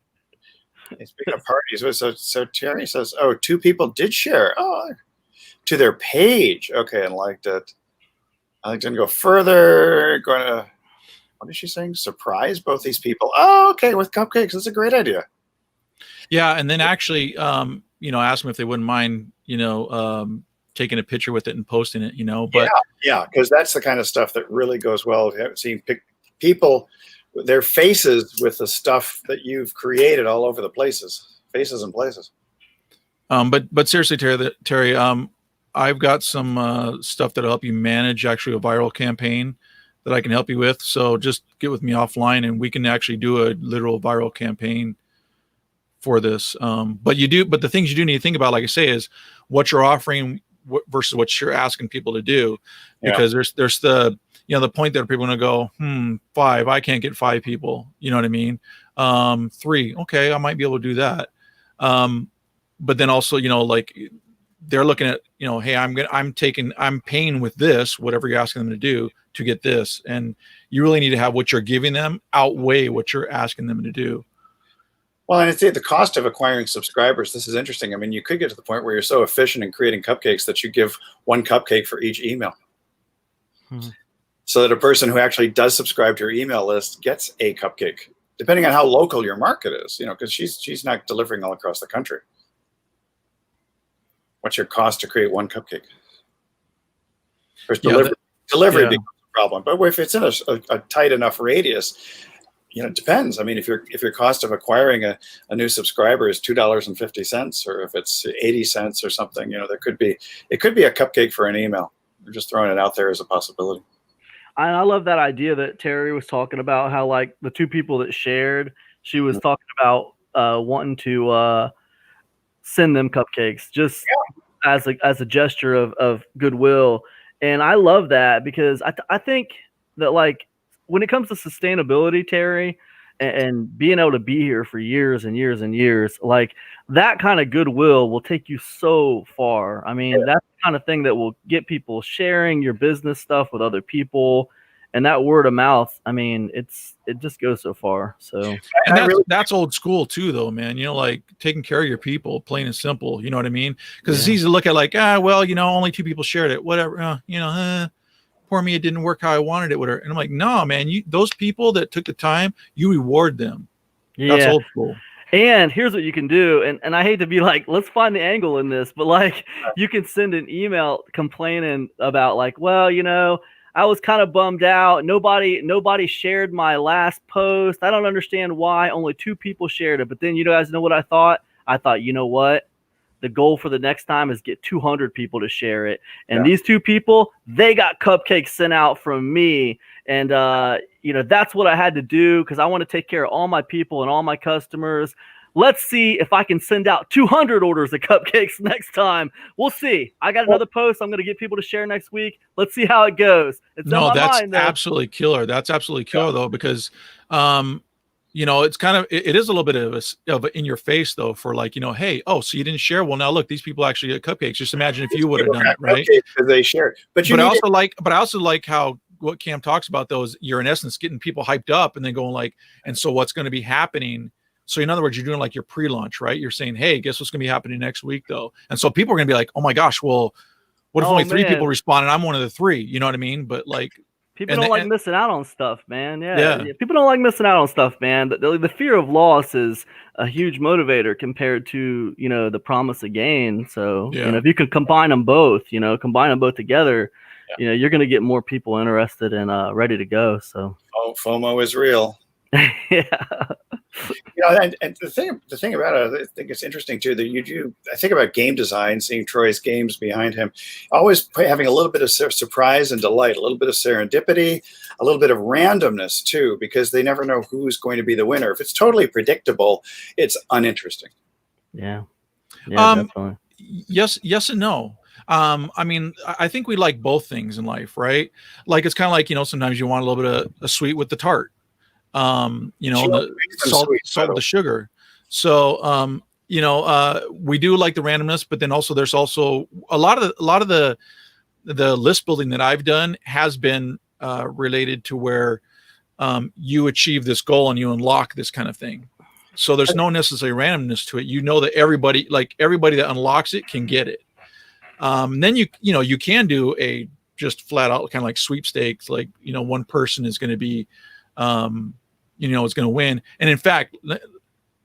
Speaking of parties, so Terry says, "Oh, 2 people did share to their page, okay, and liked it. I like didn't go further. Going to what is she saying? Surprise both these people. Oh, okay, with cupcakes. That's a great idea. Yeah, and then actually, ask them if they wouldn't mind, taking a picture with it and posting it, But yeah, because that's the kind of stuff that really goes well. Seeing people, their faces with the stuff that you've created all over the faces and places. But seriously, Terry, I've got some stuff that'll help you manage actually a viral campaign that I can help you with. So just get with me offline, and we can actually do a literal viral campaign for this. But the things you do need to think about, like I say, is what you're offering versus what you're asking people to do, Yeah. because there's the, the point that people are going to go, 5, I can't get 5 people. You know what I mean? 3, okay, I might be able to do that. But then also, like they're looking at, hey, I'm paying with this, whatever you're asking them to do to get this. And you really need to have what you're giving them outweigh what you're asking them to do. Well, and it's the cost of acquiring subscribers. This is interesting. I mean, you could get to the point where you're so efficient in creating cupcakes that you give one cupcake for each email. So that a person who actually does subscribe to your email list gets a cupcake, depending on how local your market is, because she's not delivering all across the country. What's your cost to create one cupcake? There's delivery becomes a problem. But if it's in a tight enough radius, it depends. I mean, if your cost of acquiring a new subscriber is $2.50, or if it's 80 cents or something, it could be a cupcake for an email. We're just throwing it out there as a possibility. I love that idea that Terry was talking about, how like the 2 people that shared, she was talking about wanting to send them cupcakes just as a gesture of goodwill. And I love that, because I think that, like, when it comes to sustainability, Terry, and being able to be here for years and years and years, like, that kind of goodwill will take you so far. I mean, that's the kind of thing that will get people sharing your business stuff with other people, and that word of mouth. I mean, it just goes so far. So, and that's old school too, though, man. Like taking care of your people, plain and simple. You know what I mean? Because it's easy to look at like, only 2 people shared it, whatever. Poor me, it didn't work how I wanted it. Whatever. And I'm like, no, man, those people that took the time, you reward them. That's old school. And here's what you can do. And I hate to be like, let's find the angle in this, but like, you can send an email complaining about like, well, I was kind of bummed out. Nobody shared my last post. I don't understand why only 2 people shared it. But then you guys know what I thought? I thought, you know what? The goal for the next time is get 200 people to share it. And these 2 people, they got cupcakes sent out from me. And, that's what I had to do, because I want to take care of all my people and all my customers. Let's see if I can send out 200 orders of cupcakes next time. We'll see. I got another post I'm going to get people to share next week. Let's see how it goes. That's absolutely killer. That's absolutely killer, though, because, it's kind of, it is a little bit of a in your face, though, for like, hey, so you didn't share. Well, now look, these people actually get cupcakes. Just imagine if you would have done it, right? Because they shared. But I also like how what Cam talks about, though, is you're in essence getting people hyped up and then going like, and so what's going to be happening? So in other words, you're doing like your pre-launch, right? You're saying, hey, guess what's going to be happening next week, though? And so people are going to be like, oh my gosh, well, what if only 3 people respond and I'm one of the 3? You know what I mean? But like, people don't like missing out on stuff, man. Yeah. People don't like missing out on stuff, man. The fear of loss is a huge motivator compared to, the promise of gain. So, if you can combine them both together, you're going to get more people interested and ready to go. So, FOMO is real. And the thing about it, I think it's interesting too that I think about game design, seeing Troy's games behind him, always having a little bit of surprise and delight, a little bit of serendipity, a little bit of randomness too, because they never know who's going to be the winner. If it's totally predictable, it's uninteresting. Yeah, definitely. Yes and no. I mean, I think we like both things in life, right? Like, it's kind of like, sometimes you want a little bit of a sweet with the tart. The salt with the sugar. So, we do like the randomness, but then also there's also a lot of the list building that I've done has been related to where you achieve this goal and you unlock this kind of thing. So there's no necessary randomness to it. That everybody that unlocks it can get it. Then you can do a just flat out kind of like sweepstakes, like, one person is going to be, is going to win. And in fact,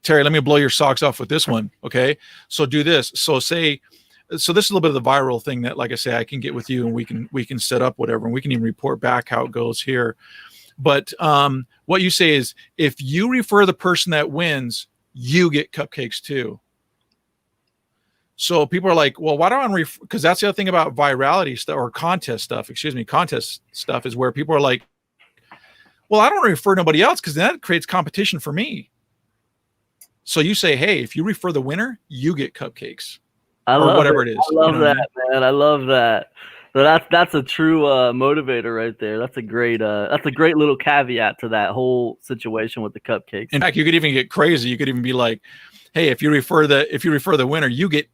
Terry, let me blow your socks off with this one. Okay. So do this. So this is a little bit of the viral thing that, like I say, I can get with you and we can set up whatever, and we can even report back how it goes here. But what you say is, if you refer the person that wins, you get cupcakes too. So people are like, well, why don't I refer? Because that's the other thing about virality stuff, or contest stuff is where people are like, well, I don't refer nobody else because that creates competition for me. So you say, hey, if you refer the winner, you get cupcakes. I or love whatever it is. I love that, man. I love that. So that's a true motivator right there. That's a great little caveat to that whole situation with the cupcakes. In fact, you could even get crazy. You could even be like, hey, if you refer the winner, you get,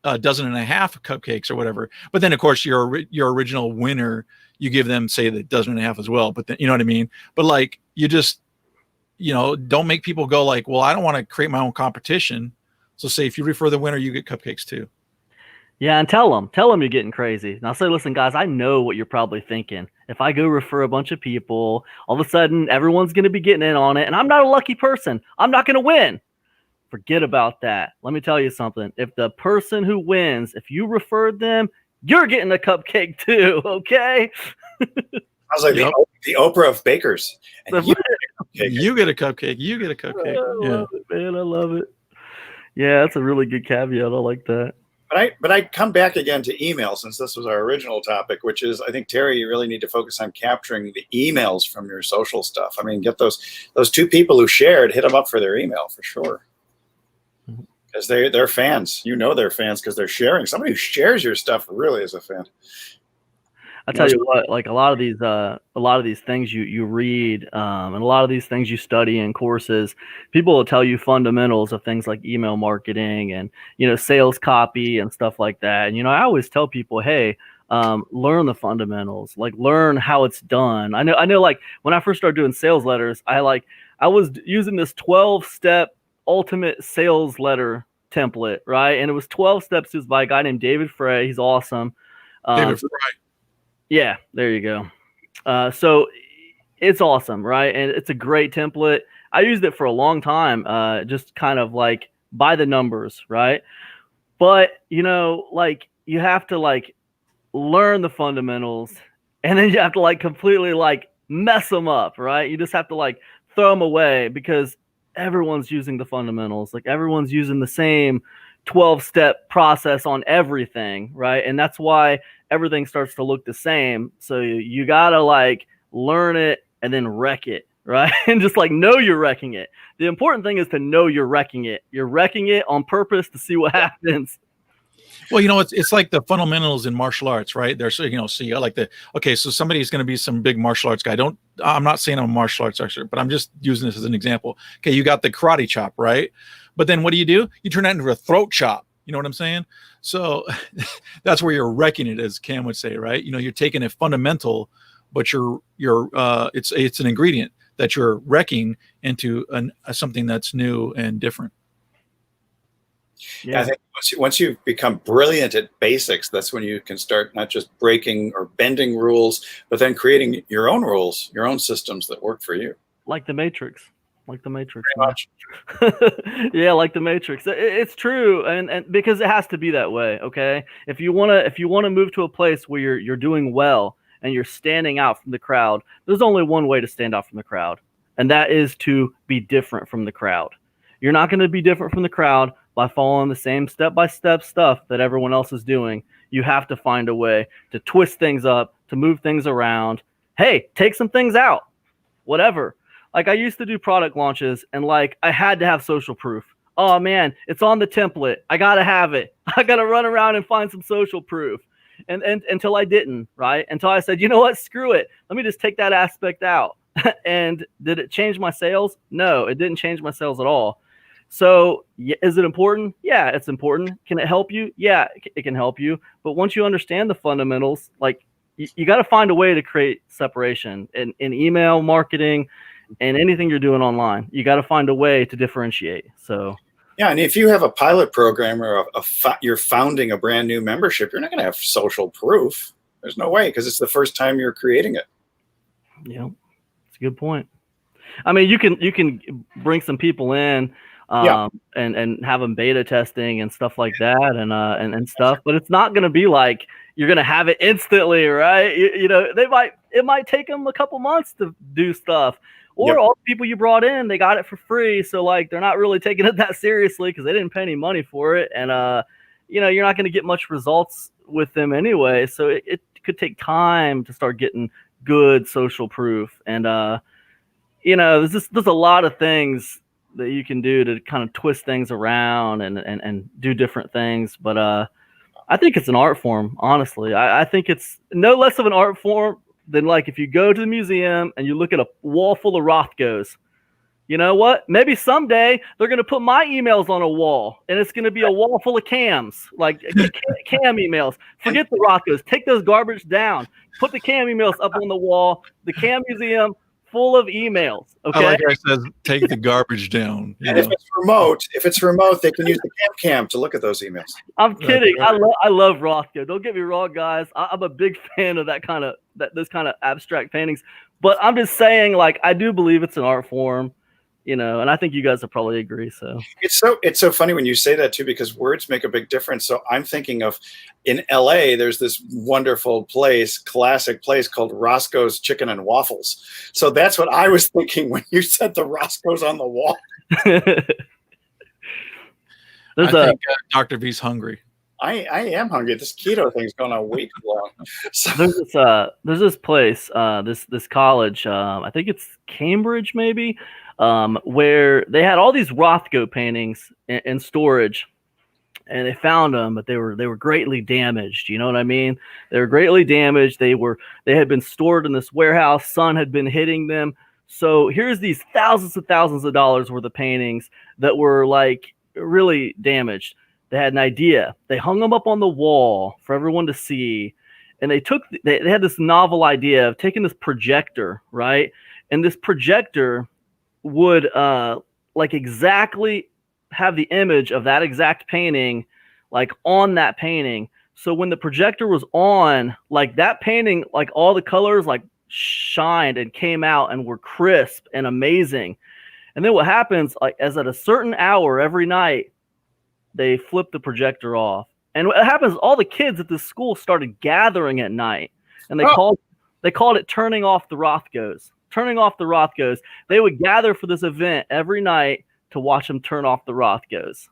a dozen and a half cupcakes or whatever. But then of course your original winner, you give them, say, the dozen and a half as well. But then, you know what I mean? But like, you just, don't make people go like, well, I don't want to create my own competition. So say if you refer the winner, you get cupcakes too. Yeah, and tell them you're getting crazy. Now say, listen, guys, I know what you're probably thinking. If I go refer a bunch of people, all of a sudden everyone's going to be getting in on it, and I'm not a lucky person. I'm not going to win. Forget about that. Let me tell you something. If the person who wins, if you referred them, you're getting a cupcake too, okay? I was like the Oprah of bakers. And you get a cupcake. You get a cupcake. I love it, man. I love it. Yeah, that's a really good caveat. I like that. But I come back again to email, since this was our original topic, which is, I think, Terry, you really need to focus on capturing the emails from your social stuff. I mean, get those two people who shared, hit them up for their email for sure. Because they're fans. They're fans because they're sharing. Somebody who shares your stuff really is a fan. I tell you what, like a lot of these things you read, and a lot of these things you study in courses, people will tell you fundamentals of things like email marketing and, sales copy and stuff like that. And, I always tell people, hey, learn the fundamentals, like learn how it's done. I know like when I first started doing sales letters, I was using this 12-step ultimate sales letter template, right? And it was 12 steps. It was by a guy named David Frey. He's awesome. David Frey. Yeah, there you go. So it's awesome, right? And it's a great template. I used it for a long time, just kind of like by the numbers, right? But, like you have to like learn the fundamentals, and then you have to like completely like mess them up, right? You just have to like throw them away because everyone's using the fundamentals. Like everyone's using the same 12-step process on everything, right? And that's why everything starts to look the same. So you gotta like learn it and then wreck it, right? And just like know you're wrecking it. The important thing is to know you're wrecking it. You're wrecking it on purpose to see what happens. Well, it's like the fundamentals in martial arts, right? There's, so you got like so somebody's going to be some big martial arts guy. I'm not saying I'm a martial arts expert, but I'm just using this as an example. Okay, you got the karate chop, right? But then what do? You turn that into a throat chop. You know what I'm saying? So that's where you're wrecking it, as Cam would say, right? You're taking a fundamental, but it's an ingredient that you're wrecking into something that's new and different. Yeah. I think once you become brilliant at basics, that's when you can start not just breaking or bending rules, but then creating your own rules, your own systems that work for you. Like the Matrix. Very much. Yeah, like the Matrix. It's true, and because it has to be that way. Okay, if you wanna move to a place where you're doing well and you're standing out from the crowd, there's only one way to stand out from the crowd, and that is to be different from the crowd. You're not going to be different from the crowd by following the same step-by-step stuff that everyone else is doing. You have to find a way to twist things up, to move things around. Hey, take some things out, whatever. Like I used to do product launches and like I had to have social proof. Oh man, it's on the template. I got to have it. I got to run around and find some social proof. And until I didn't, right? Until I said, you know what? Screw it. Let me just take that aspect out. And did it change my sales? No, it didn't change my sales at all. So is it important? Yeah, it's important. Can it help you? Yeah, it can help you. But once you understand the fundamentals, like you got to find a way to create separation in email marketing and anything you're doing online. You got to find a way to differentiate. So yeah, and if you have a pilot program or you're founding a brand new membership, you're not going to have social proof. There's no way, because it's the first time you're creating it. Yeah, it's a good point. I mean, you can bring some people in and have them beta testing and stuff like that and stuff, but it's not going to be like you're going to have it instantly, right? It might take them a couple months to do stuff. Or all the people you brought in, they got it for free. So like they're not really taking it that seriously because they didn't pay any money for it. And you're not going to get much results with them anyway. So it could take time to start getting good social proof. And there's a lot of things that you can do to kind of twist things around and do different things. But I think it's an art form, honestly. I think it's no less of an art form than like if you go to the museum and you look at a wall full of Rothkos. You know what? Maybe someday they're going to put my emails on a wall, and it's going to be a wall full of cams, like cam emails. Forget the Rothkos. Take those garbage down. Put the cam emails up on the wall. The cam museum full of emails. Okay. I like how it says, take the garbage down. And if it's remote, they can use the cam to look at those emails. I'm kidding. I love Rothko. Don't get me wrong, guys. I'm a big fan of this kind of abstract paintings. But I'm just saying, like, I do believe it's an art form. And I think you guys will probably agree. So it's so funny when you say that too, because words make a big difference. So I'm thinking of in LA, there's this wonderful classic place called Roscoe's Chicken and Waffles. So that's what I was thinking when you said the Roscoe's on the wall. I think Dr. V's hungry. I am hungry. This keto thing's going on way too long. So, there's this place, this college, I think it's Cambridge maybe, where they had all these Rothko paintings in storage, and they found them, but they were greatly damaged. You know what I mean? They were greatly damaged. They had been stored in this warehouse. Sun had been hitting them. So here's these thousands of dollars worth of paintings that were like really damaged. They had an idea. They hung them up on the wall for everyone to see. And they had this novel idea of taking this projector, right? And this projector would like exactly have the image of that exact painting like on that painting. So when the projector was on, like that painting, like all the colors like shined and came out and were crisp and amazing. And then what happens, like as at a certain hour every night, they flip the projector off. And what happens, all the kids at this school started gathering at night, and they called it turning off the Rothkos. Turning off the Rothkos. They would gather for this event every night to watch them turn off the Rothkos.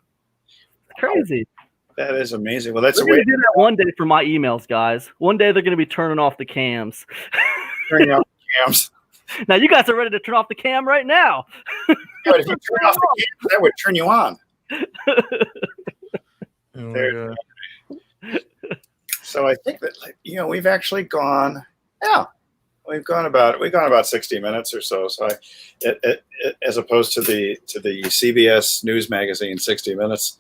It's crazy. That is amazing. Well, that's We're going to do that one day for my emails, guys. One day they're going to be turning off the cams. Turning off the cams. Now you guys are ready to turn off the cam right now. Yeah, but if you turn off the cams, that would turn you on. So I think that we've actually gone we've gone about 60 minutes or so. So as opposed to the CBS News magazine 60 minutes.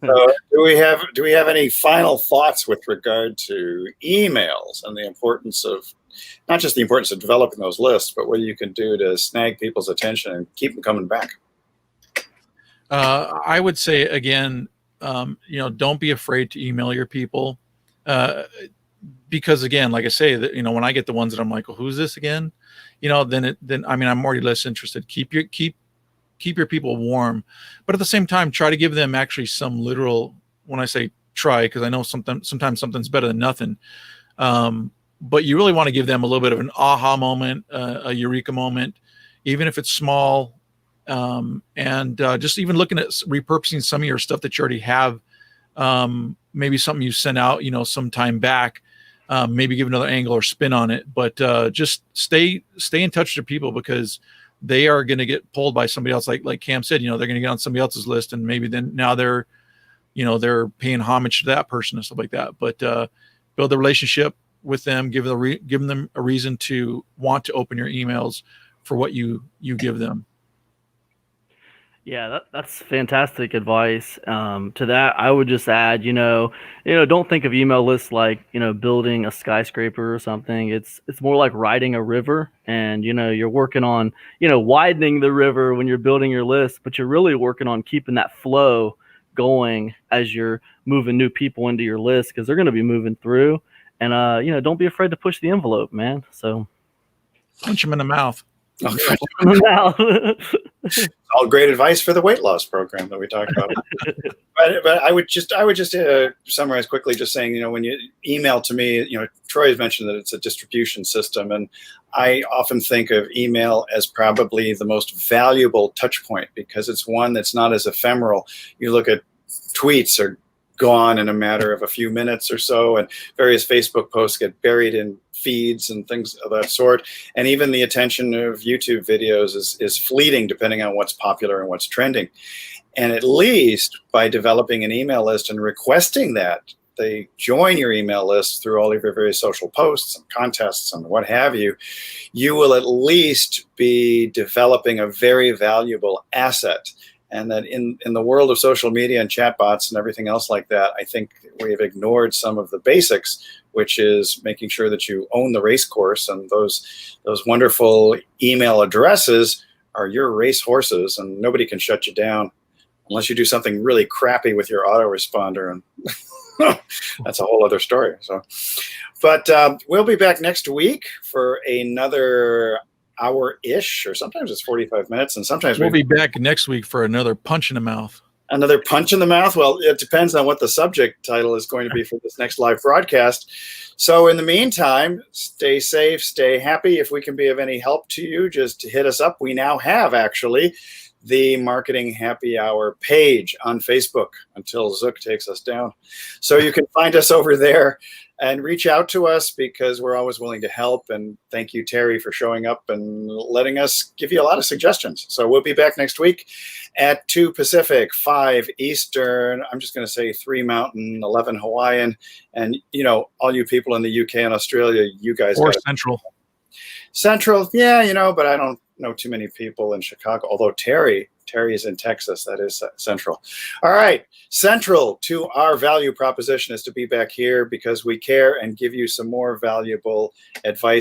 So do we have any final thoughts with regard to emails and the importance of not just the importance of developing those lists, but what you can do to snag people's attention and keep them coming back? I would say again, don't be afraid to email your people, because again, like I say, that when I get the ones that I'm like, well, who's this again? Then I'm already less interested. Keep your people warm, but at the same time, try to give them actually some literal. When I say try, because I know sometimes something's better than nothing. But you really want to give them a little bit of an aha moment, a eureka moment, even if it's small. And just even looking at repurposing some of your stuff that you already have, maybe something you sent out, some time back, maybe give another angle or spin on it, but just stay in touch with people, because they are going to get pulled by somebody else. Like Cam said, they're going to get on somebody else's list, and maybe then now they're paying homage to that person and stuff like that. But build a relationship with them, give them a reason to want to open your emails for what you give them. Yeah, that's fantastic advice. To that, I would just add, don't think of email lists like, building a skyscraper or something. It's more like riding a river, and, you're working on, widening the river when you're building your list, but you're really working on keeping that flow going as you're moving new people into your list, because they're going to be moving through. And, don't be afraid to push the envelope, man. So punch them in the mouth. All great advice for the weight loss program that we talked about. but I would just summarize quickly, just saying, when you email to me, Troy has mentioned that it's a distribution system, and I often think of email as probably the most valuable touch point, because it's one that's not as ephemeral. You look at tweets or gone in a matter of a few minutes or so, and various Facebook posts get buried in feeds and things of that sort. And even the attention of YouTube videos is fleeting depending on what's popular and what's trending. And at least by developing an email list and requesting that they join your email list through all of your various social posts and contests and what have you, you will at least be developing a very valuable asset. And that in the world of social media and chatbots and everything else like that, I think we have ignored some of the basics, which is making sure that you own the race course, and those wonderful email addresses are your race horses, and nobody can shut you down unless you do something really crappy with your autoresponder, and that's a whole other story. So, but we'll be back next week for another hour-ish, or sometimes it's 45 minutes, and sometimes we'll be back next week for another punch in the mouth. Another punch in the mouth? Well, it depends on what the subject title is going to be for this next live broadcast. So in the meantime, stay safe, stay happy. If we can be of any help to you, just hit us up. We now have, actually, the Marketing Happy Hour page on Facebook until Zook takes us down. So you can find us over there and reach out to us, because we're always willing to help. And thank you, Terry, for showing up and letting us give you a lot of suggestions. So we'll be back next week at 2 Pacific, 5 Eastern. I'm just going to say 3 Mountain, 11 Hawaiian. And, you know, all you people in the UK and Australia, you guys. Or Central. Central, yeah, you know, but I don't know too many people in Chicago, although Terry is in Texas. That is Central. All right. Central to our value proposition is to be back here because we care and give you some more valuable advice